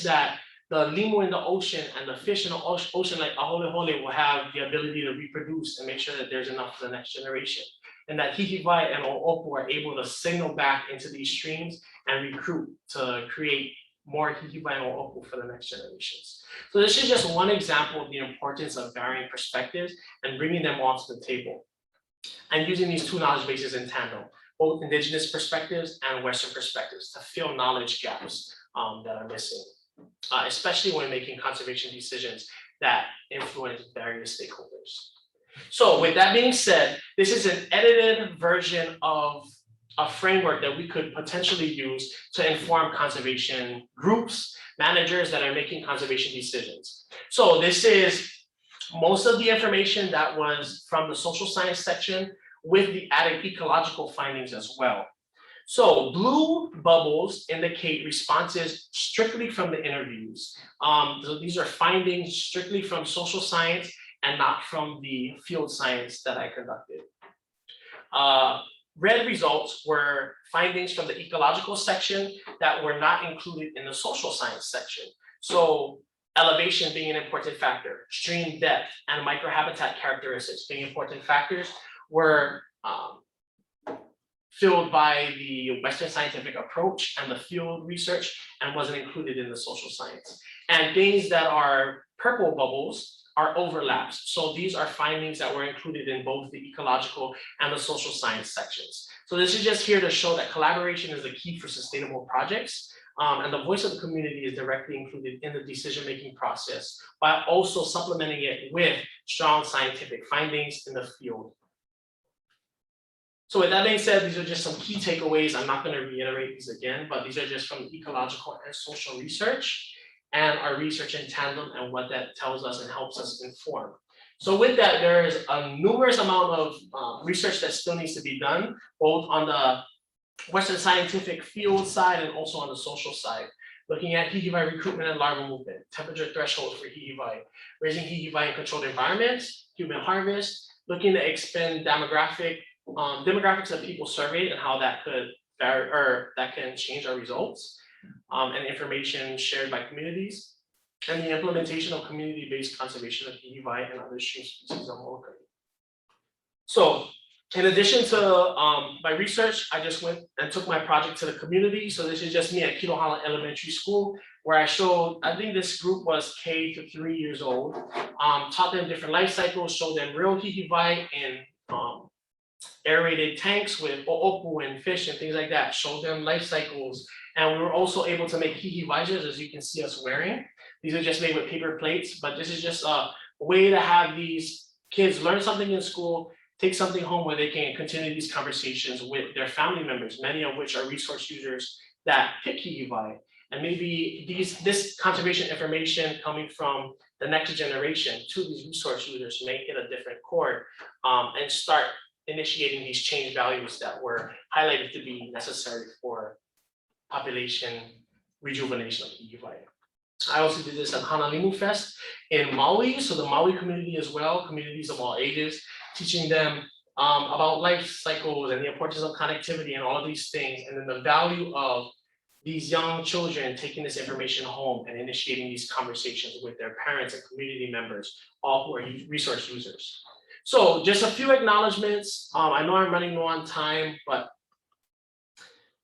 that the limu in the ocean and the fish in the ocean like aholehole will have the ability to reproduce and make sure that there's enough for the next generation. And that Hīhīwai and O'opu are able to signal back into these streams and recruit to create more Hīhīwai and O'opu for the next generations. So this is just one example of the importance of varying perspectives and bringing them all to the table. And using these two knowledge bases in tandem, both indigenous perspectives and Western perspectives to fill knowledge gaps that are missing. Especially when making conservation decisions that influence various stakeholders. So with that being said, this is an edited version of a framework that we could potentially use to inform conservation groups, managers that are making conservation decisions. So this is most of the information that was from the social science section with the added ecological findings as well. So blue bubbles indicate responses strictly from the interviews. So these are findings strictly from social science and not from the field science that I conducted. Red results were findings from the ecological section that were not included in the social science section. So elevation being an important factor, stream depth and microhabitat characteristics being important factors were filled by the Western scientific approach and the field research and wasn't included in the social science. And things that are purple bubbles are overlaps. So these are findings that were included in both the ecological and the social science sections. So this is just here to show that collaboration is the key for sustainable projects. And the voice of the community is directly included in the decision-making process, by also supplementing it with strong scientific findings in the field. So with that being said, these are just some key takeaways. I'm not going to reiterate these again, but these are just from the ecological and social research and our research in tandem and what that tells us and helps us inform. So with that, there is a numerous amount of research that still needs to be done, both on the Western scientific field side and also on the social side. Looking at Hīhīwai recruitment and larval movement, temperature thresholds for Hīhīwai, raising Hīhīwai in controlled environments, human harvest, looking to expand demographics of people surveyed and how that could vary or that can change our results, and information shared by communities, and the implementation of community-based conservation of Hīhīwai and other stream species on Molokai. So in addition to my research, I just went and took my project to the community. So this is just me at Kiloaulani Elementary School, where I showed, I think this group was K to 3 years old, taught them different life cycles, showed them real Hīhīwai in aerated tanks with o'opu and fish and things like that, showed them life cycles. And we were also able to make Hīhīwaizers, as you can see us wearing. These are just made with paper plates, but this is just a way to have these kids learn something in school, take something home where they can continue these conversations with their family members, many of which are resource users that pick Hīhīwai. And maybe this conservation information coming from the next generation to these resource users make it a different chord, and start initiating these change values that were highlighted to be necessary for population rejuvenation of Hīhīwai. I also did this at Honolulu Fest in Maui, so the Maui community as well, communities of all ages, teaching them about life cycles and the importance of connectivity and all of these things, and then the value of these young children taking this information home and initiating these conversations with their parents and community members, all who are resource users. So just a few acknowledgements. I know I'm running low on time, but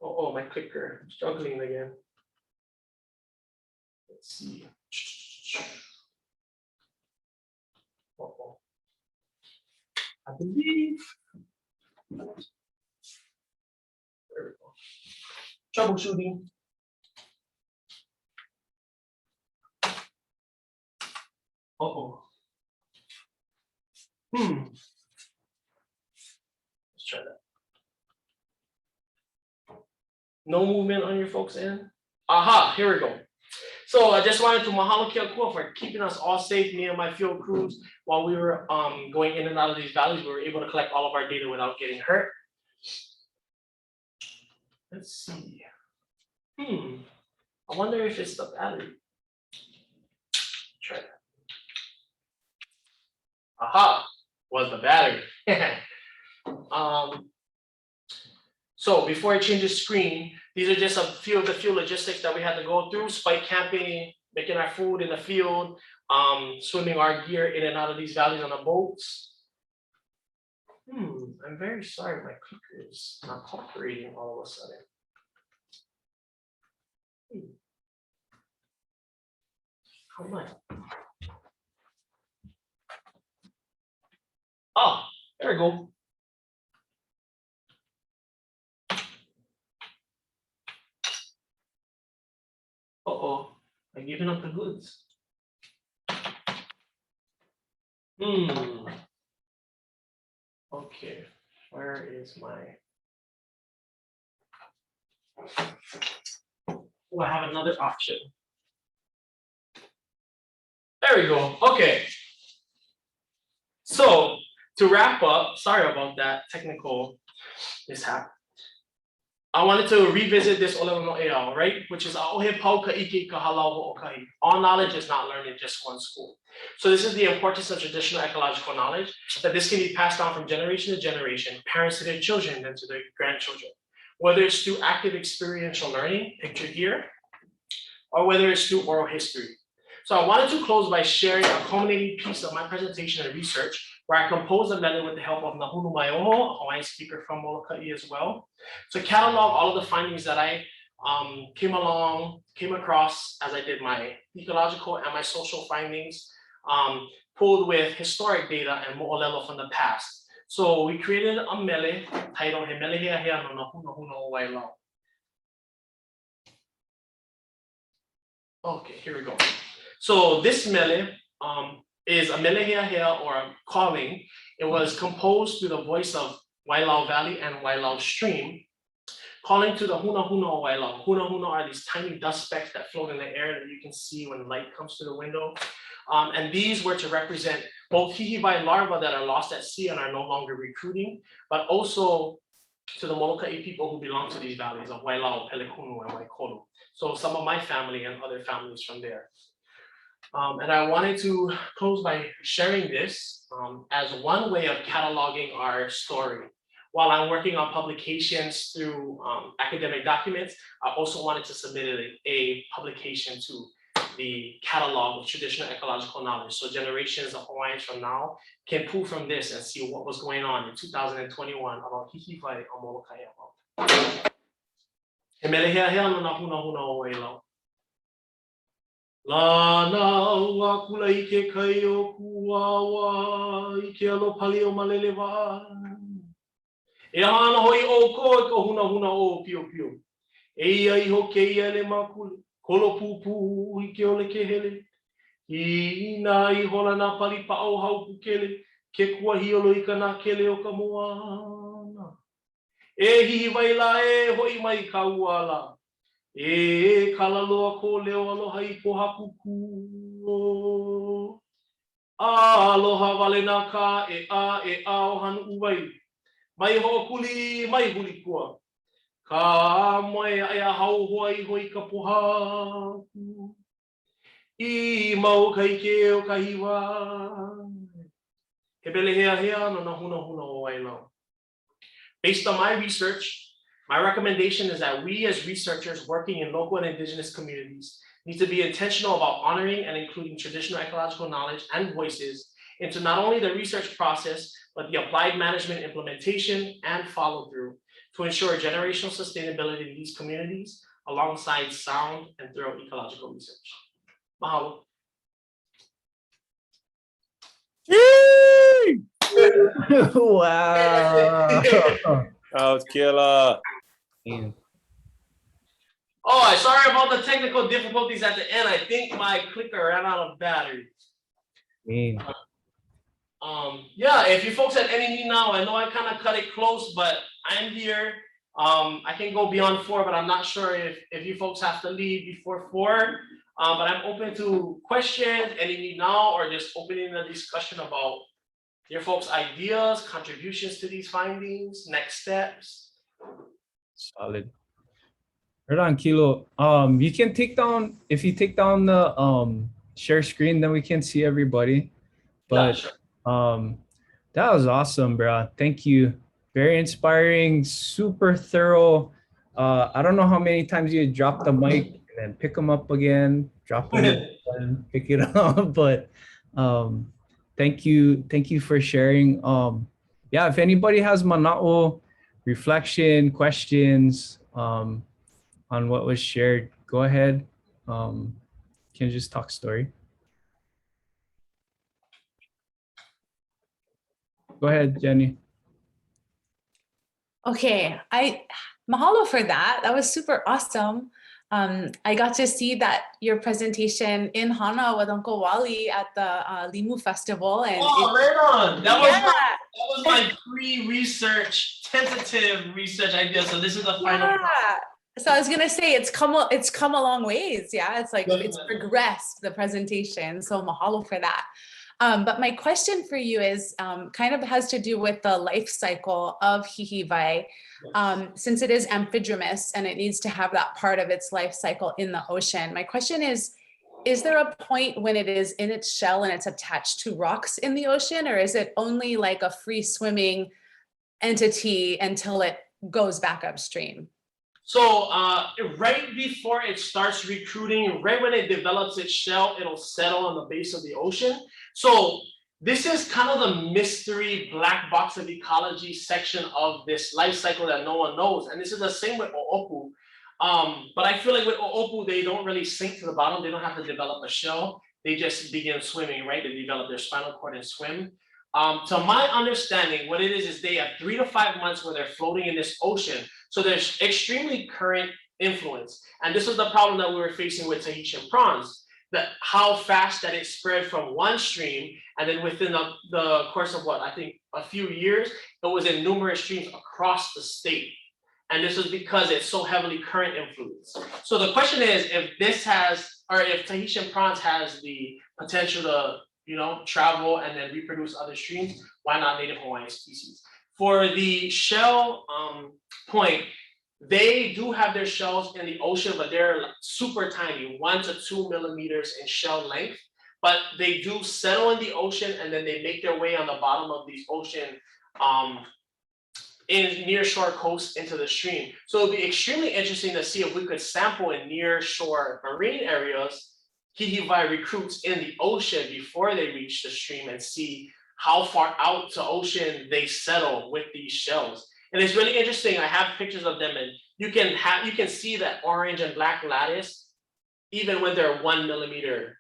oh, my clicker, struggling again. Let's see. Uh-oh. I believe. There we go. Troubleshooting. Uh-oh. Let's try that. No movement on your folks' end? Aha, here we go. So I just wanted to mahalo kia kua for keeping us all safe, me and my field crews, while we were going in and out of these valleys. We were able to collect all of our data without getting hurt. Let's see. I wonder if it's the battery. Try that. Aha, was the battery. So before I change the screen, these are just a few of the field logistics that we had to go through: spike camping, making our food in the field, swimming our gear in and out of these valleys on the boats. I'm very sorry, my clicker is not cooperating all of a sudden. How much? Oh, there we go. Uh-oh, I'm giving up the goods. Okay, where is my... Oh, I have another option. There we go, okay. So, to wrap up, sorry about that technical mishap. I wanted to revisit this olelo no ea, right? Which is aohe pau ka ike ka halau ho'okahi. All knowledge is not learned in just one school. So this is the importance of traditional ecological knowledge, that this can be passed down from generation to generation, parents to their children, then to their grandchildren. Whether it's through active experiential learning, pictured here, or whether it's through oral history. So I wanted to close by sharing a culminating piece of my presentation and research, where I composed a method with the help of Nahunu Maioho, a Hawaiian speaker from Molokai as well, to catalog all of the findings that I came across as I did my ecological and my social findings, pulled with historic data and mo'olelo from the past. So we created a mele titled He Mele Hea Hea no Nahuna Huna o Wailau. Okay, here we go. So this mele is a mele hea hea, or a calling. It was composed through the voice of Wailau Valley and Wailau Stream, calling to the huna huna o Wailau. Huna huna are these tiny dust specks that float in the air that you can see when light comes through the window. And these were to represent both Hīhīwai larvae that are lost at sea and are no longer recruiting, but also to the Molokai people who belong to these valleys of Wailau, Pelekunu, and Waikolu. So some of my family and other families from there. And I wanted to close by sharing this as one way of cataloging our story. While I'm working on publications through academic documents, I also wanted to submit a publication to the catalog of traditional ecological knowledge. So generations of Hawaiians from now can pull from this and see what was going on in 2021 about Hīhīwai on Molokai about. He mele hea hea no na huna huna o Wailau. Lana ua kula I ke kai o kuawa I ke alo pali o malele wa. E hana hoi o ko ka huna huna o pio pio. E ia I ho ke ia le makule. Kolo pupu I ke ole ke hele. I na I hola na pali pa o hau pukele. Ke kua hiolo I ka na kele o ka moana. E Hīhīwai la e hoi mai ka uala. E kalaloa ko leo aloha I ko hakuku. Aloha wale nā ka e a o hanu uwai. Mai ho kuli mai huli kua. Ka moe ai a hau hoi hoi ka poha. I mau kai ke o ka hiwa. He mele hea hea no na huna huna o Wailau. Based on my research, my recommendation is that we as researchers working in local and indigenous communities need to be intentional about honoring and including traditional ecological knowledge and voices into not only the research process, but the applied management implementation and follow through to ensure generational sustainability in these communities alongside sound and thorough ecological research. Mahalo. Wow. That was killer. Oh, sorry about the technical difficulties at the end. I think my clicker ran out of battery. Yeah, if you folks had any need now, I know I kind of cut it close, but I'm here. I can go beyond 4, but I'm not sure if you folks have to leave before 4. But I'm open to questions, any need now, or just opening the discussion about your folks' ideas, contributions to these findings, next steps. Solid. Right on, Kilo. You can take down, if you take down the share screen, then we can see everybody. But Sure. that was awesome, bro. Thank you. Very inspiring, super thorough. I don't know how many times you drop the mic and then pick them up again, drop them and pick it up. But thank you for sharing. Yeah, if anybody has mana'o, reflection, questions on what was shared, go ahead. Can just talk story. Go ahead, Jenny. Okay, mahalo for that. That was super awesome. I got to see that your presentation in Hana with Uncle Wally at the Limu Festival. And right on. That was my pre-research, tentative research idea. So this is the final. Yeah. So I was gonna say it's come a long ways. Yeah, it's like it's progressed, the presentation. So mahalo for that. But my question for you is kind of has to do with the life cycle of Hīhīwai. Since it is amphidromous and it needs to have that part of its life cycle in the ocean. My question is there a point when it is in its shell and it's attached to rocks in the ocean, or is it only like a free swimming entity until it goes back upstream? So right before it starts recruiting, right when it develops its shell, it'll settle on the base of the ocean. So this is kind of the mystery black box of ecology section of this life cycle that no one knows. And this is the same with o'opu. But I feel like with o'opu, they don't really sink to the bottom. They don't have to develop a shell. They just begin swimming, right? They develop their spinal cord and swim. To my understanding, what it is they have 3 to 5 months where they're floating in this ocean. So there's extremely current influence. And this is the problem that we were facing with Tahitian prawns, that how fast that it spread from one stream. And then within the course of what, I think a few years, it was in numerous streams across the state. And this is because it's so heavily current influence. So the question is, if this has, or if Tahitian prawns has the potential to, travel and then reproduce other streams, why not native Hawaiian species? For the shell point, they do have their shells in the ocean, but they're super tiny, 1 to 2 millimeters in shell length. But they do settle in the ocean and then they make their way on the bottom of these ocean in near shore coast into the stream. So it'd be extremely interesting to see if we could sample in near shore marine areas Hīhīwai recruits in the ocean before they reach the stream and see how far out to ocean they settle with these shells. And it's really interesting. I have pictures of them, and you can see that orange and black lattice even when they're 1 millimeter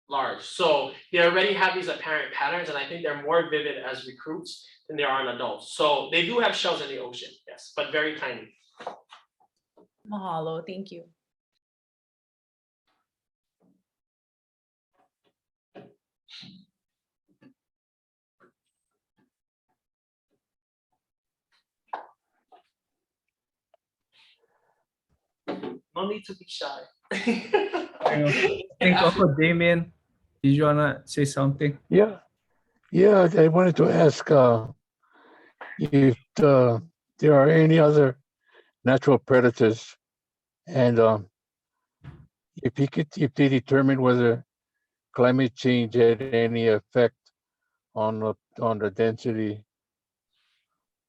large. So they already have these apparent patterns, and I think they're more vivid as recruits than they are in adults. So they do have shells in the ocean, yes, but very tiny. Mahalo, thank you. No need to be shy. I think Uncle Damien, did you wanna say something? Yeah, I wanted to ask if there are any other natural predators, and if they determine whether climate change had any effect on the density.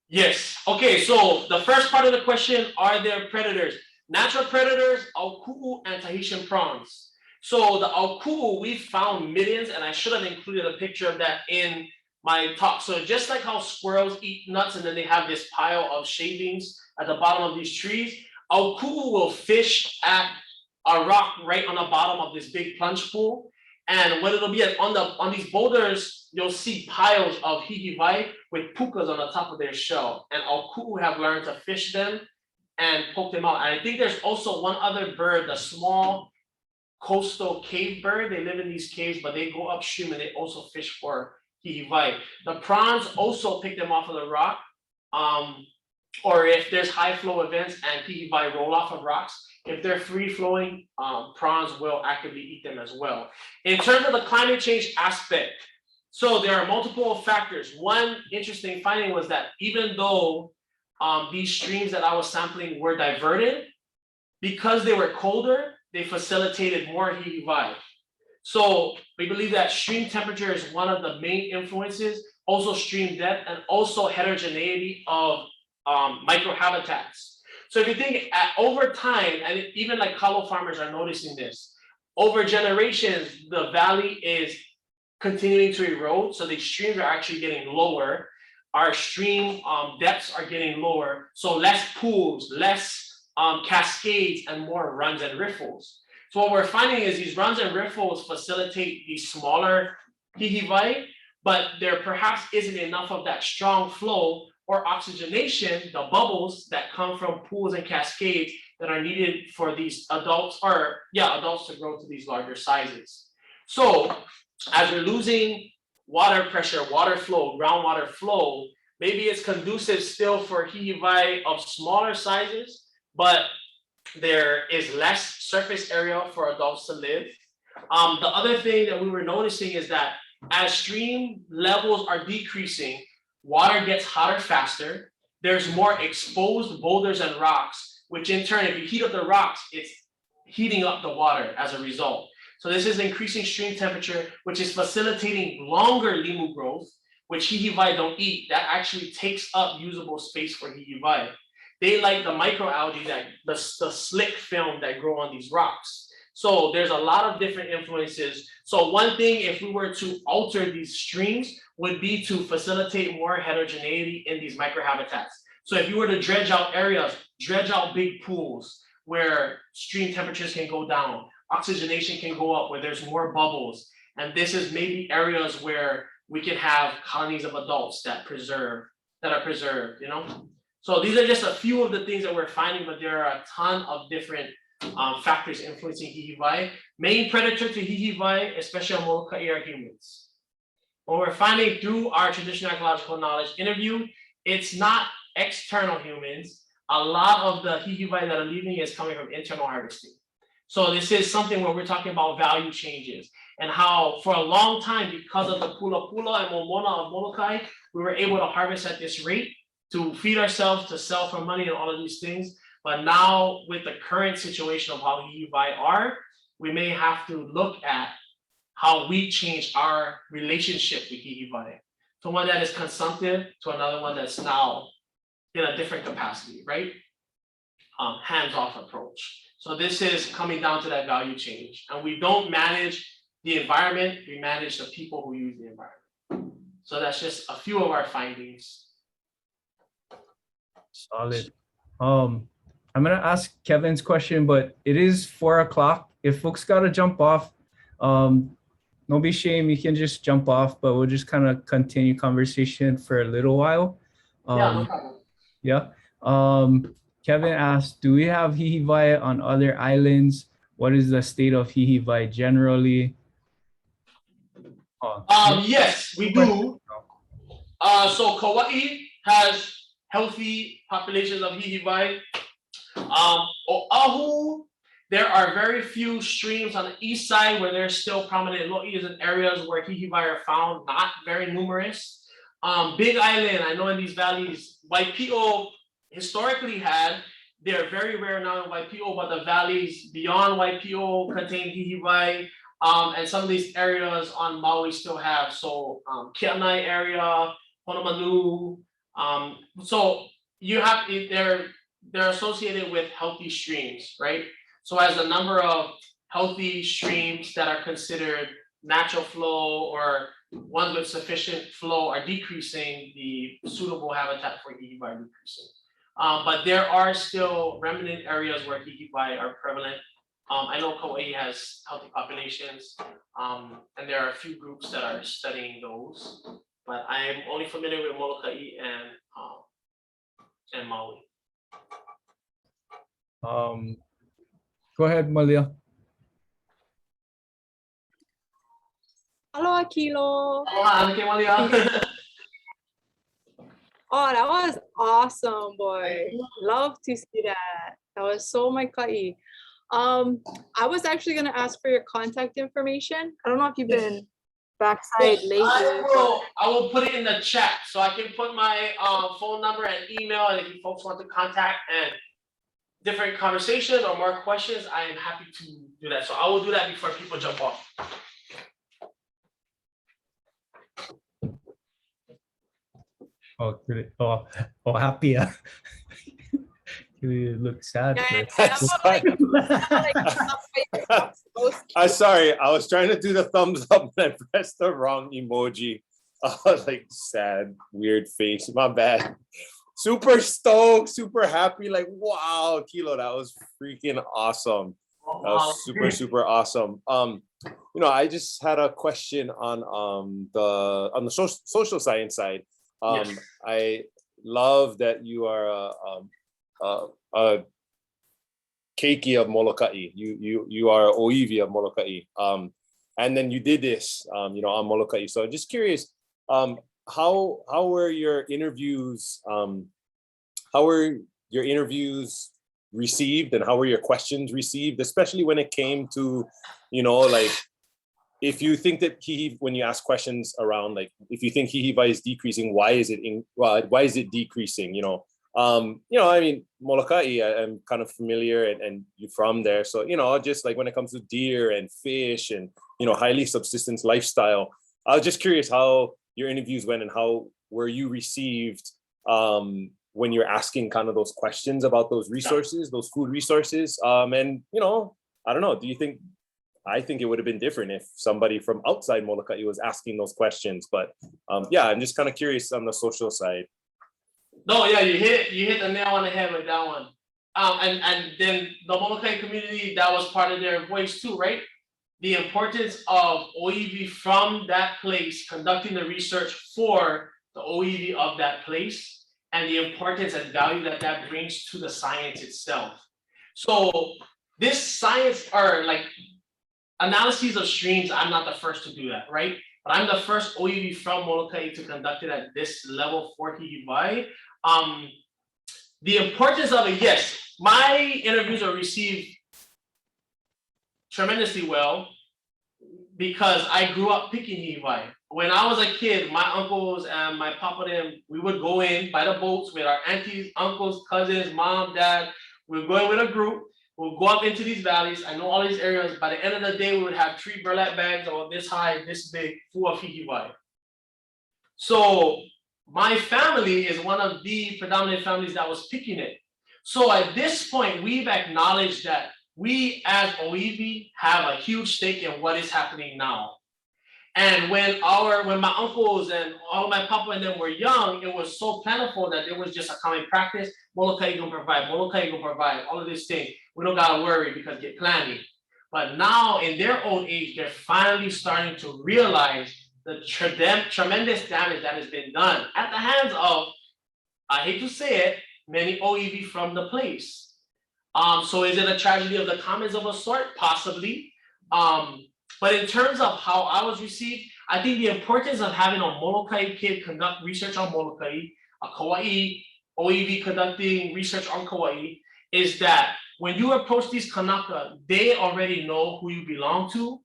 Yes. Okay. So the first part of the question: are there predators? Natural predators, auku'u and Tahitian prawns. So the auku'u, we found millions, and I should have included a picture of that in my talk. So just like how squirrels eat nuts and then they have this pile of shavings at the bottom of these trees, auku'u will fish at a rock right on the bottom of this big plunge pool. And what it'll be on these boulders, you'll see piles of Hīhīwai with pukas on the top of their shell. And auku'u have learned to fish them and poke them out. And I think there's also one other bird, the small coastal cave bird. They live in these caves, but they go upstream and they also fish for Hīhīwai. The prawns also pick them off of the rock. or if there's high flow events and Hīhīwai roll off of rocks, if they're free flowing, prawns will actively eat them as well. In terms of the climate change aspect, so there are multiple factors. One interesting finding was that even though these streams that I was sampling were diverted, because they were colder, they facilitated more Hīhīwai. So we believe that stream temperature is one of the main influences, also stream depth, and also heterogeneity of microhabitats. So if you think over time, and even like kalo farmers are noticing this, over generations, the valley is continuing to erode. So the streams are actually getting lower. Our stream depths are getting lower. So less pools, less cascades, and more runs and riffles. So what we're finding is these runs and riffles facilitate these smaller Hīhīwai, but there perhaps isn't enough of that strong flow or oxygenation, the bubbles that come from pools and cascades that are needed for these adults to grow to these larger sizes. So as we're losing water pressure, water flow, groundwater flow, maybe it's conducive still for Hīhīwai of smaller sizes, but there is less surface area for adults to live. The other thing that we were noticing is that as stream levels are decreasing, water gets hotter faster. There's more exposed boulders and rocks, which in turn, if you heat up the rocks, it's heating up the water as a result. So this is increasing stream temperature, which is facilitating longer limu growth, which Hīhīwai don't eat. That actually takes up usable space for Hīhīwai. They like the microalgae, that the slick film that grow on these rocks. So there's a lot of different influences. So one thing, if we were to alter these streams, would be to facilitate more heterogeneity in these microhabitats. So if you were to dredge out areas, dredge out big pools where stream temperatures can go down, oxygenation can go up, where there's more bubbles. And this is maybe areas where we can have colonies of adults that are preserved, you know? So these are just a few of the things that we're finding, but there are a ton of different factors influencing Hīhīwai. Main predator to Hīhīwai, especially on Molokai, are humans. What we're finding through our traditional ecological knowledge interview, it's not external humans. A lot of the Hīhīwai that are leaving is coming from internal harvesting. So this is something where we're talking about value changes and how for a long time, because of the pula pula and momona of Molokai, we were able to harvest at this rate to feed ourselves, to sell for money and all of these things. But now with the current situation of how Hīhīwai are, we may have to look at how we change our relationship with Hīhīwai. To one that is consumptive, to another one that's now in a different capacity, right? Hands-off approach. So this is coming down to that value change. And we don't manage the environment, we manage the people who use the environment. So that's just a few of our findings. Solid. I'm gonna ask Kevin's question, but it is 4 o'clock. If folks gotta jump off, don't be shame, you can just jump off, but we'll just kind of continue conversation for a little while. No problem. Yeah. Kevin asked, do we have Hīhīwai on other islands? What is the state of Hīhīwai generally? Yes, we do. So Kauai has healthy populations of Hīhīwai. Oahu, there are very few streams on the east side where there's still prominent lo'is in areas where Hīhīwai are found, not very numerous. Big Island, I know in these valleys, Waipio historically had, they're very rare now in Waipio, but the valleys beyond Waipio contain Hīhīwai, and some of these areas on Maui still have, so Ke'anai area, Honolulu, so you have, they're associated with healthy streams, right? So as the number of healthy streams that are considered natural flow or ones with sufficient flow are decreasing, the suitable habitat for Hīhīwai are decreasing. But there are still remnant areas where Hīhīwai are prevalent. I know Kauai has healthy populations, and there are a few groups that are studying those, but I am only familiar with Molokai and Maui. Go ahead, Malia. Aloha Kilo. Aloha, Malia. Oh, that was awesome, boy. Love to see that. That was so maikai. I was actually gonna ask for your contact information. I don't know if you've been backside lately. I will put it in the chat, so I can put my phone number and email, and if you folks want to contact and different conversation or more questions, I am happy to do that. So I will do that before people jump off. Oh, good. Oh, happy. You look sad. I'm sorry. I was trying to do the thumbs up and I pressed the wrong emoji. I was like sad, weird face. My bad. Super stoked, super happy. Like, wow, Kilo, that was freaking awesome. That was super, super awesome. I just had a question on the social science side. Yes. I love that you are a keiki of Molokai. You are a oiwi of Molokai. And then you did this, on Molokai. So I'm just curious, how were your interviews? How were your interviews received, and how were your questions received? Especially when it came to, like, if you think that when you ask questions around, like, if you think Hīhīwai is decreasing, why is it decreasing? I mean, Molokai, I'm kind of familiar, and you're from there. So, just like when it comes to deer and fish and, highly subsistence lifestyle, I was just curious how your interviews went and how were you received when you're asking kind of those questions about those resources, those food resources. And, I don't know, I think it would have been different if somebody from outside Molokai was asking those questions. But yeah, I'm just kind of curious on the social side. No, yeah, you hit the nail on the head with that one. And then the Molokai community, that was part of their voice too, right? The importance of oiwi from that place, conducting the research for the oiwi of that place, and the importance and value that brings to the science itself. So this science, or like analyses of streams, I'm not the first to do that, right? But I'm the first oiwi from Molokai to conduct it at this level for Hīhīwai. The importance of it, yes, my interviews are received tremendously well because I grew up picking Hīhīwai. When I was a kid, my uncles and my papa, we would go in by the boats with our aunties, uncles, cousins, mom, dad. We would go in with a group. We'll go up into these valleys. I know all these areas. By the end of the day, we would have 3 burlap bags or this high, this big, full of Hīhīwai. So my family is one of the predominant families that was picking it. So at this point, we've acknowledged that we as oiwi have a huge stake in what is happening now. And when my uncles and all my papa and them were young, it was so plentiful that it was just a common practice. Molokai gonna provide, Molokai gonna provide, all of this thing. We don't gotta worry because get planning. But now in their old age, they're finally starting to realize the tremendous damage that has been done at the hands of, I hate to say it, many oiwi from the place. So is it a tragedy of the commons of a sort? Possibly. But in terms of how I was received, I think the importance of having a Molokai kid conduct research on Molokai, a Kauai oiwi conducting research on Kauai, is that when you approach these Kanaka, they already know who you belong to,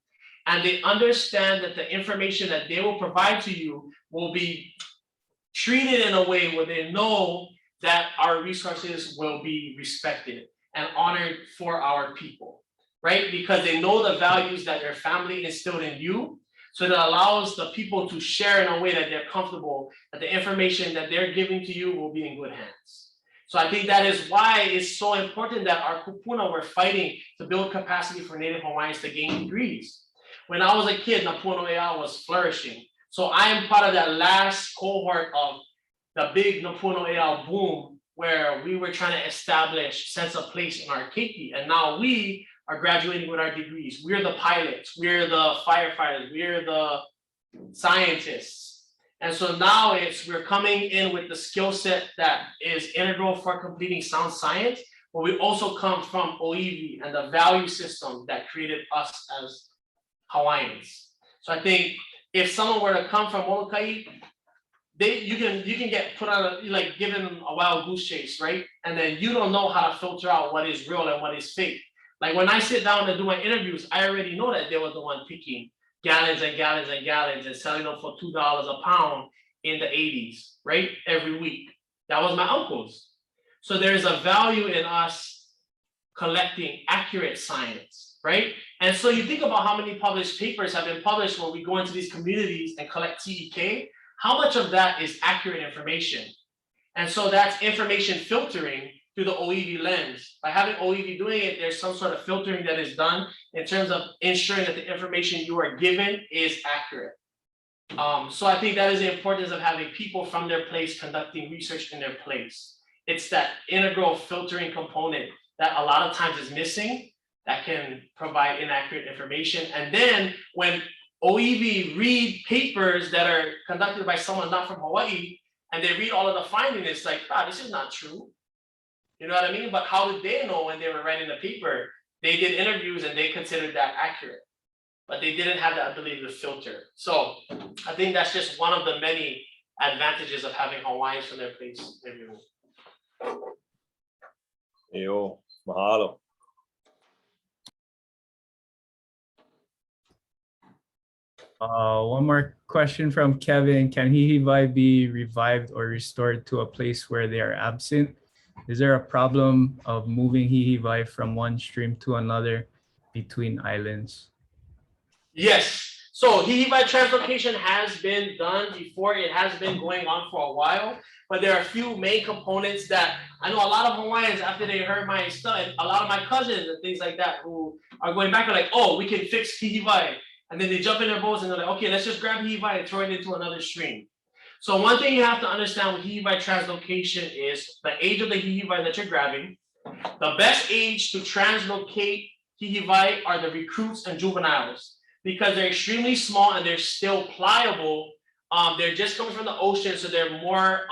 and they understand that the information that they will provide to you will be treated in a way where they know that our resources will be respected and honored for our people, right? Because they know the values that their family instilled in you. So that allows the people to share in a way that they're comfortable, that the information that they're giving to you will be in good hands. So I think that is why it's so important that our kupuna were fighting to build capacity for Native Hawaiians to gain degrees. When I was a kid, Napuno Ea was flourishing. So I am part of that last cohort of the big Napuno Ea boom, where we were trying to establish sense of place in our keiki. And now we are graduating with our degrees. We're the pilots, we're the firefighters, we're the scientists. And so now we're coming in with the skill set that is integral for completing sound science, but we also come from oiwi and the value system that created us as Hawaiians. So I think if someone were to come from Molokai, you can get put on like given a wild goose chase, right? And then you don't know how to filter out what is real and what is fake. Like when I sit down and do my interviews, I already know that they were the one picking gallons and gallons and gallons and selling them for $2 a pound in the 80s, right? Every week. That was my uncle's. So there's a value in us collecting accurate science, right? And so you think about how many published papers have been published where we go into these communities and collect TEK, how much of that is accurate information? And so that's information filtering through the OEV lens. By having OEV doing it, there's some sort of filtering that is done in terms of ensuring that the information you are given is accurate. So I think that is the importance of having people from their place conducting research in their place. It's that integral filtering component that a lot of times is missing that can provide inaccurate information. And then when OEV read papers that are conducted by someone not from Hawaii, and they read all of the findings, it's like, this is not true. You know what I mean? But how did they know when they were writing the paper? They did interviews and they considered that accurate, but they didn't have the ability to filter. So I think that's just one of the many advantages of having Hawaiians from their place. Yo, mahalo. One more question from Kevin. Can Hīhīwai be revived or restored to a place where they are absent? Is there a problem of moving Hīhīwai from one stream to another between islands? Yes. So Hīhīwai translocation has been done before. It has been going on for a while, but there are a few main components that I know a lot of Hawaiians, after they heard my stuff, a lot of my cousins and things like that who are going back, are like, oh, we can fix Hīhīwai. And then they jump in their boats and they're like, okay, let's just grab Hīhīwai and throw it into another stream. So one thing you have to understand with Hīhīwai translocation is the age of the Hīhīwai that you're grabbing. The best age to translocate Hīhīwai are the recruits and juveniles because they're extremely small and they're still pliable. They're just coming from the ocean, so they're more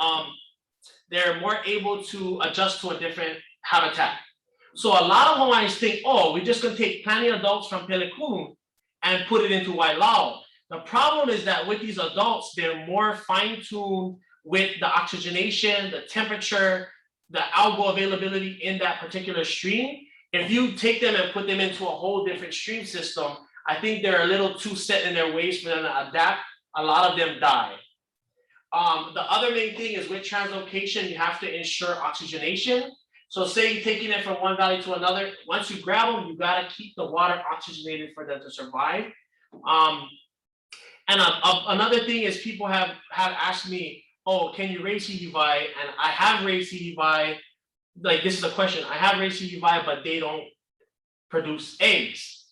able to adjust to a different habitat. So a lot of Hawaiians think, oh, we're just gonna take planting adults from Pelekunu and put it into Wailau. The problem is that with these adults, they're more fine-tuned with the oxygenation, the temperature, the algal availability in that particular stream. If you take them and put them into a whole different stream system, I think they're a little too set in their ways for them to adapt. A lot of them die. The other main thing is with translocation, you have to ensure oxygenation. So say you're taking it from one valley to another, once you grab them, you gotta keep the water oxygenated for them to survive. And another thing is people have asked me, oh, can you raise Hīhīwai? And I have raised Hīhīwai, like this is a question, I have raised Hīhīwai, but they don't produce eggs.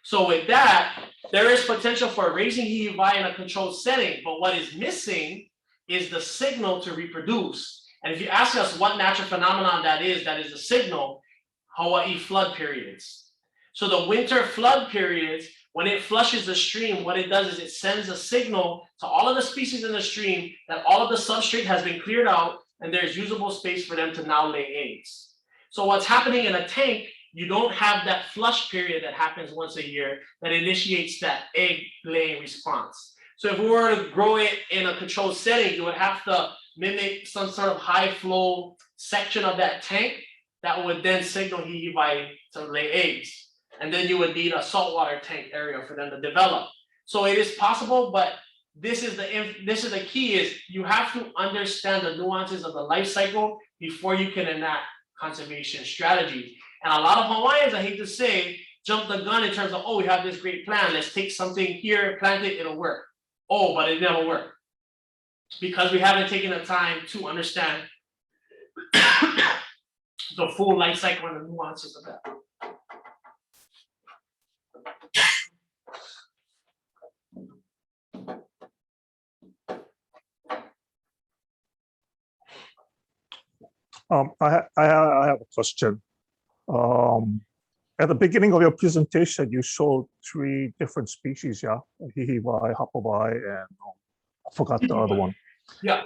So with that, there is potential for raising Hīhīwai in a controlled setting, but what is missing is the signal to reproduce. And if you ask us what natural phenomenon that is the signal, Hawaii flood periods. So the winter flood periods, when it flushes the stream, what it does is it sends a signal to all of the species in the stream that all of the substrate has been cleared out and there's usable space for them to now lay eggs. So what's happening in a tank, you don't have that flush period that happens once a year that initiates that egg laying response. So if we were to grow it in a controlled setting, you would have to mimic some sort of high flow section of that tank that would then signal Hīhīwai to lay eggs. And then you would need a saltwater tank area for them to develop. So it is possible, but this is the key is you have to understand the nuances of the life cycle before you can enact conservation strategies. And a lot of Hawaiians, I hate to say, jump the gun in terms of, oh, we have this great plan, let's take something here, plant it, it'll work. Oh, but it never worked. Because we haven't taken the time to understand the full life cycle and the nuances of that. I have a question. At the beginning of your presentation, you showed 3 different species, yeah? Hīhīwai, Hapawai, and I forgot the other one. Yeah.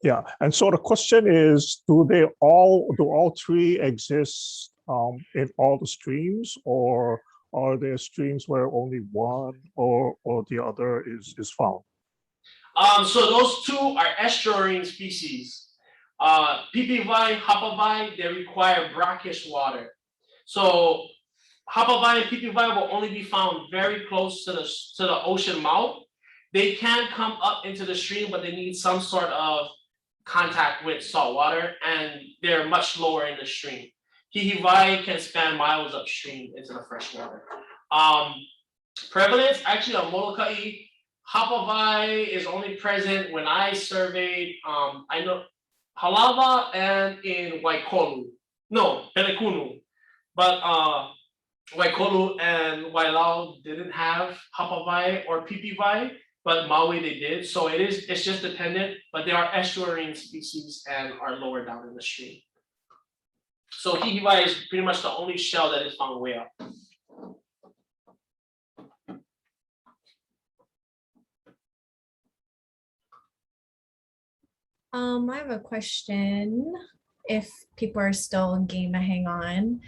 Yeah, and so the question is, do all 3 exist in all the streams, or are there streams where only one or the other is found? So those two are estuarine species. Hīhīwai, Hāpawai, they require brackish water. So Hāpawai and Hīhīwai will only be found very close to the ocean mouth. They can come up into the stream, but they need some sort of contact with salt water, and they're much lower in the stream. Hīhīwai can span miles upstream into the fresh water. Prevalence, actually on Molokai, Hāpawai is only present when I surveyed, I know Halawa and in Waikolu. No, Pelekunu. But Waikolu and Wailau didn't have Hāpawai or Hīhīwai, but Maui they did. So it's just dependent, but they are estuarine species and are lower down in the stream. So Hīhīwai is pretty much the only shell that is found way up. I have a question, if people are still game to hang on.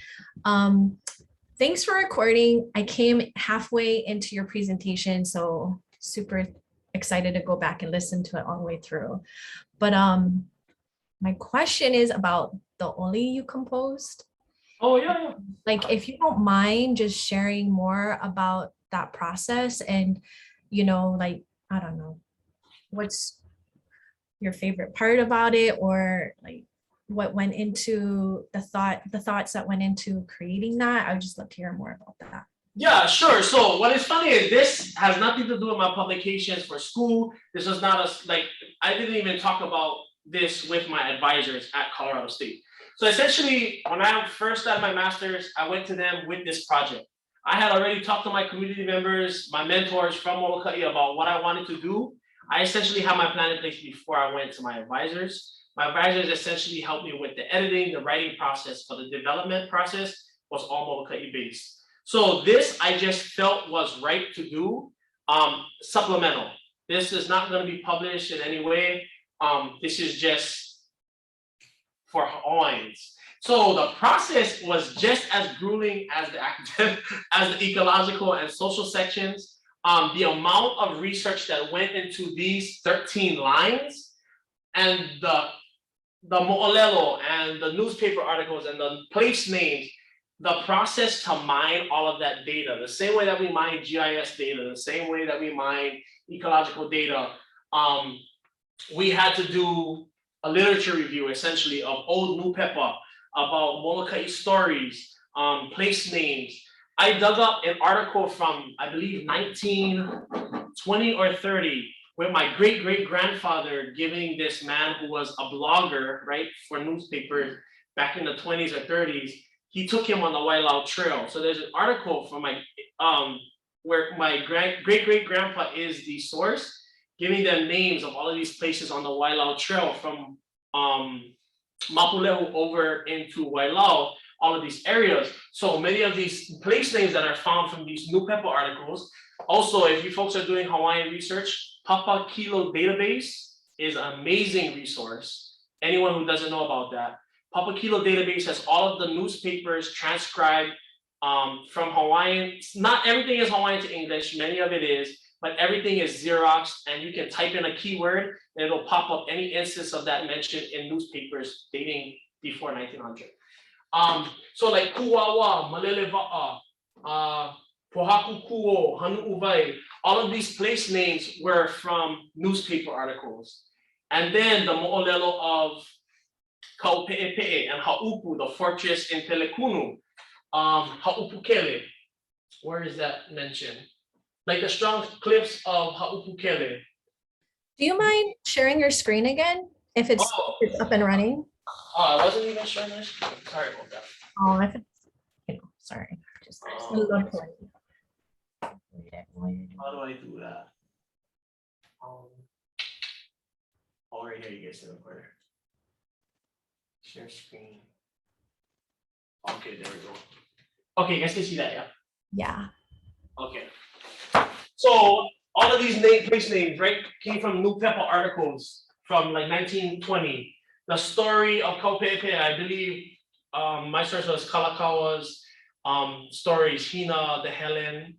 Thanks for recording. I came halfway into your presentation, so super excited to go back and listen to it all the way through. But my question is about the oli you composed. Oh yeah. Like, if you don't mind just sharing more about that process, and like, I don't know, what's your favorite part about it, or like what went into the thoughts that went into creating that. I would just love to hear more about that. Yeah, sure. So what is funny is this has nothing to do with my publications for school. This was not I didn't even talk about this with my advisors at Colorado State. So essentially, when I first started my master's, I went to them with this project. I had already talked to my community members, my mentors from Molokai about what I wanted to do. I essentially had my plan in place before I went to my advisors. My advisors essentially helped me with the editing, the writing process, but the development process was all Molokai based. So this I just felt was right to do, supplemental. This is not going to be published in any way. This is just for Hawaiians. So the process was just as grueling as the academic, as the ecological and social sections. The amount of research that went into these 13 lines, and the mo'olelo and the newspaper articles and the place names, the process to mine all of that data, the same way that we mine GIS data, the same way that we mine ecological data, we had to do a literature review essentially of old Nupepa, about Molokai stories, place names. I dug up an article from, I believe, 1920 or 30, with my great-great-grandfather giving this man who was a blogger, right, for newspapers back in the 20s or 30s. He took him on the Wailau Trail. So there's an article from my, where my great-great-grandpa is the source, giving them names of all of these places on the Wailau Trail from Mapulehu over into Wailau, all of these areas. So many of these place names that are found from these Nupepa articles. Also, if you folks are doing Hawaiian research, Papa Kilo database is an amazing resource. Anyone who doesn't know about that. Papa Kilo database has all of the newspapers transcribed from Hawaiian. Not everything is Hawaiian to English, many of it is, but everything is Xeroxed, and you can type in a keyword and it'll pop up any instance of that mentioned in newspapers dating before 1900. So like Kuawa, Maleleva'a, Pohaku Kuo, Hanu'uwai, all of these place names were from newspaper articles. And then the mo'olelo of Kaupe'epe'e and Haupu, the fortress in Pelekunu, Haupukele. Where is that mentioned? Like the strong cliffs of Haupukele. Do you mind sharing your screen again, if it's up and running? I wasn't even sharing my screen. Sorry about that. Oh, if it's, sorry. Just How do I do that? Right here, you guys see the corner. Share screen. Okay, there we go. Okay, you guys can see that, yeah? Yeah. Okay. So all of these place names, right, came from Nupepa articles from like 1920. The story of Kaupe'epe'e, I believe my source was Kalakawa's stories, Hina, the Helen.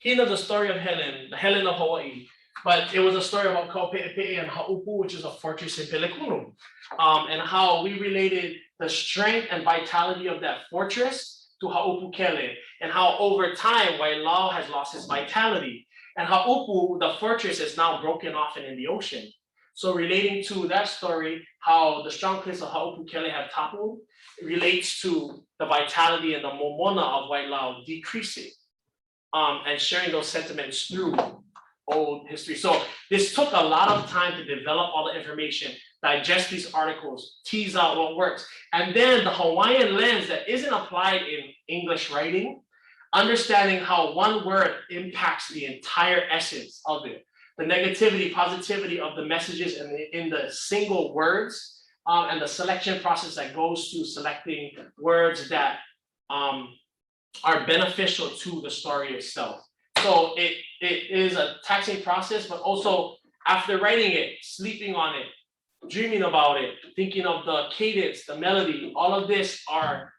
Hina, the story of Helen, the Helen of Hawaii. But it was a story about Kaupe'epe'e and Haupu, which is a fortress in Pelekunu, and how we related the strength and vitality of that fortress to Haupu Kele, and how over time Wailau has lost its vitality, and Haupu, the fortress, is now broken off and in the ocean. So relating to that story, how the strong cliffs of Haupu Kele have toppled, relates to the vitality and the momona of Wailau decreasing, and sharing those sentiments through old history. So this took a lot of time to develop all the information, digest these articles, tease out what works. And then the Hawaiian lens that isn't applied in English writing, understanding how one word impacts the entire essence of it. The negativity, positivity of the messages in the single words, and the selection process that goes to selecting words that are beneficial to the story itself. So it is a taxing process, but also after writing it, sleeping on it, dreaming about it, thinking of the cadence, the melody, all of this are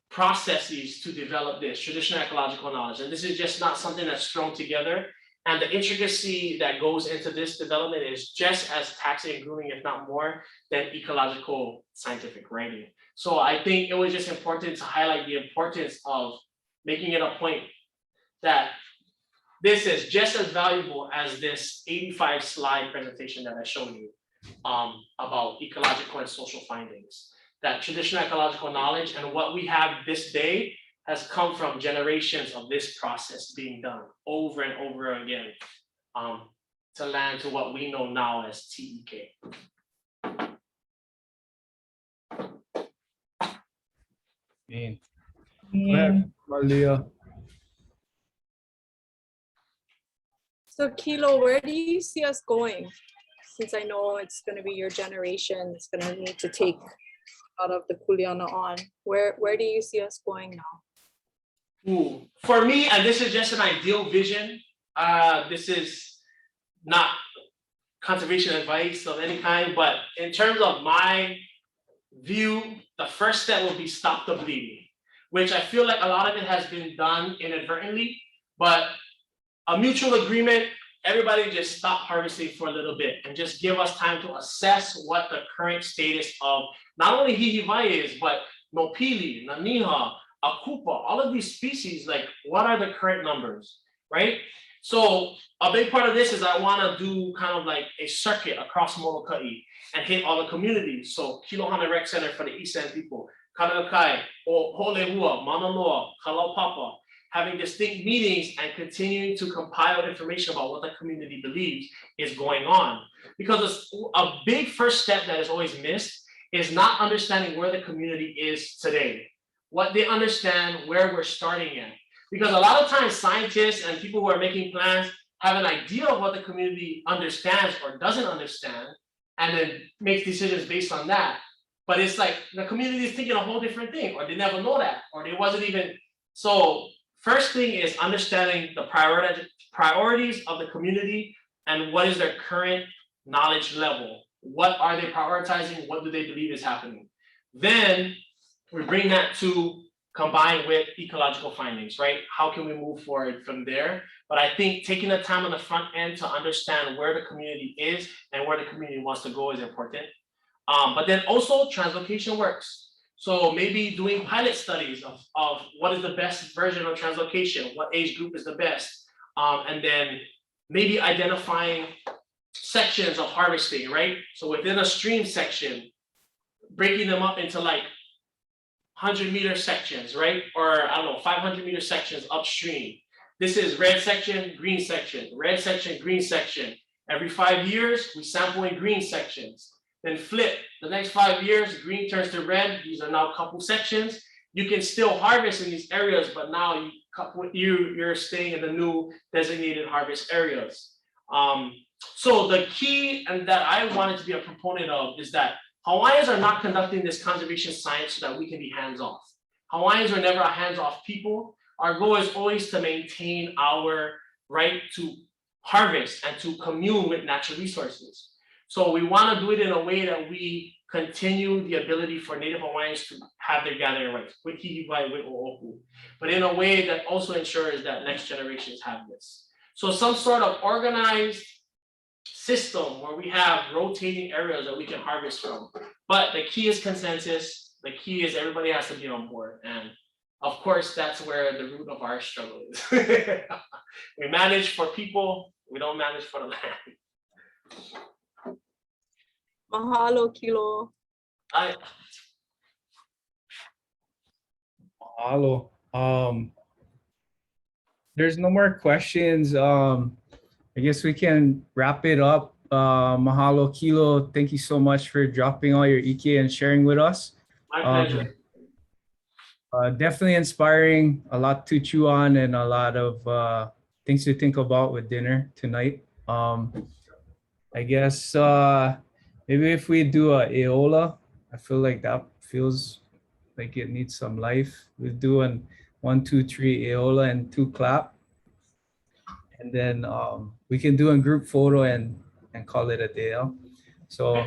processes to develop this traditional ecological knowledge. And this is just not something that's thrown together. And the intricacy that goes into this development is just as taxing and grueling, if not more, than ecological scientific writing. So I think it was just important to highlight the importance of making it a point that this is just as valuable as this 85 slide presentation that I showed you about ecological and social findings. That traditional ecological knowledge and what we have this day has come from generations of this process being done over and over again, to land to what we know now as TEK. Go ahead, Malia. So Kilo, where do you see us going? Since I know it's going to be your generation, it's going to need to take out of the Kuleana on. Where do you see us going now? Ooh. For me, and this is just an ideal vision, this is not conservation advice of any kind, but in terms of my view, the first step will be stop the bleeding, which I feel like a lot of it has been done inadvertently, but a mutual agreement, everybody just stop harvesting for a little bit and just give us time to assess what the current status of not only Hīhīwai is, but Nopili, Naniha, Akupa, all of these species, like what are the current numbers, right? So a big part of this is I want to do kind of like a circuit across Molokai and hit all the communities. So Kilohana Rec Center for the East End people, Kanakai, Holehua, Manaloa, Kalaupapa, having distinct meetings and continuing to compile information about what the community believes is going on. Because a big first step that is always missed is not understanding where the community is today, what they understand, where we're starting at. Because a lot of times scientists and people who are making plans have an idea of what the community understands or doesn't understand, and then makes decisions based on that. But it's like the community is thinking a whole different thing, or they never know that, or they wasn't even. So first thing is understanding the priorities of the community and what is their current knowledge level. What are they prioritizing? What do they believe is happening? Then we bring that to combine with ecological findings, right? How can we move forward from there? But I think taking the time on the front end to understand where the community is and where the community wants to go is important. But then also translocation works. So maybe doing pilot studies of what is the best version of translocation, what age group is the best, and then maybe identifying sections of harvesting, right? So within a stream section, breaking them up into like 100-meter sections, right? Or I don't know, 500-meter sections upstream. This is red section, green section, red section, green section. Every 5 years, we sample in green sections. Then flip, the next 5 years, green turns to red. These are now couple sections. You can still harvest in these areas, but now you're staying in the new designated harvest areas. So the key, and that I wanted to be a proponent of, is that Hawaiians are not conducting this conservation science so that we can be hands-off. Hawaiians are never a hands-off people. Our goal is always to maintain our right to harvest and to commune with natural resources. So we want to do it in a way that we continue the ability for Native Hawaiians to have their gathering rights with Hīhīwai, with O'ohu, but in a way that also ensures that next generations have this. So some sort of organized system where we have rotating areas that we can harvest from. But the key is consensus. The key is everybody has to be on board. And of course, that's where the root of our struggle is. We manage for people, we don't manage for the land. Mahalo, Kilo. Mahalo. There's no more questions. I guess we can wrap it up. Mahalo, Kilo. Thank you so much for dropping all your ike and sharing with us. My pleasure. Definitely inspiring, a lot to chew on and a lot of things to think about with dinner tonight. I guess maybe if we do a eola, I feel like that feels like it needs some life. We're doing 1, 2, 3 eola and 2 clap. And then we can do a group photo and call it a day. So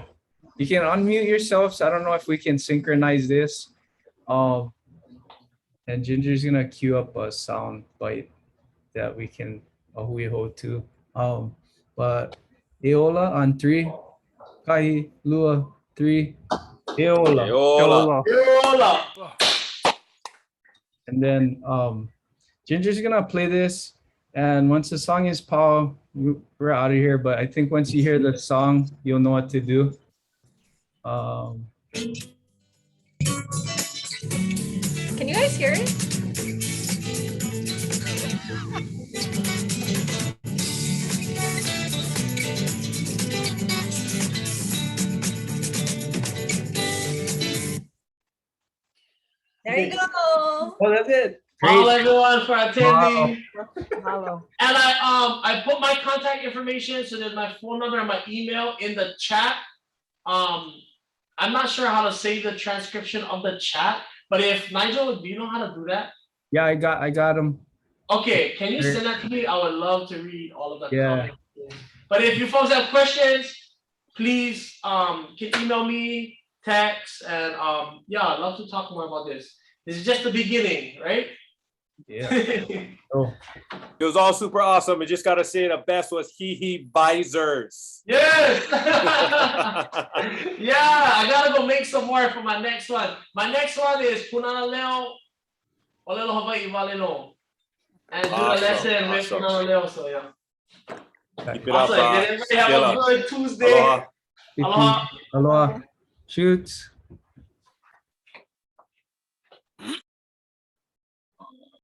you can unmute yourselves. I don't know if we can synchronize this. And Ginger's gonna cue up a sound bite that we can hui ho to. But eola on 3. Kahi, lua, 3. Eola. Hola. Eola. And then Ginger's gonna play this. And once the song is pau, we're out of here. But I think once you hear the song, you'll know what to do. Can you guys hear it? There you go. Oh, that's it. All everyone for attending. Mahalo. And I put my contact information, so there's my phone number and my email in the chat. I'm not sure how to save the transcription of the chat, but if Nigel, do you know how to do that? Yeah, I got him. Okay, can you send that to me? I would love to read all of the Yeah. comments. But if you folks have questions, please can email me, text, and yeah, I'd love to talk more about this. This is just the beginning, right? Yeah. Oh. It was all super awesome. I just gotta say the best was Hīhīwaizers. Yes. Yeah, I gotta go make some more for my next one. My next one is Punana Leo, Olelo Hawaii Valeno. And do a Awesome, lesson with awesome. Punana Leo, so yeah. Keep it up, Awesome. Did everybody have Skilla. a good Tuesday? Aloha. Aloha. Aloha. Shoots.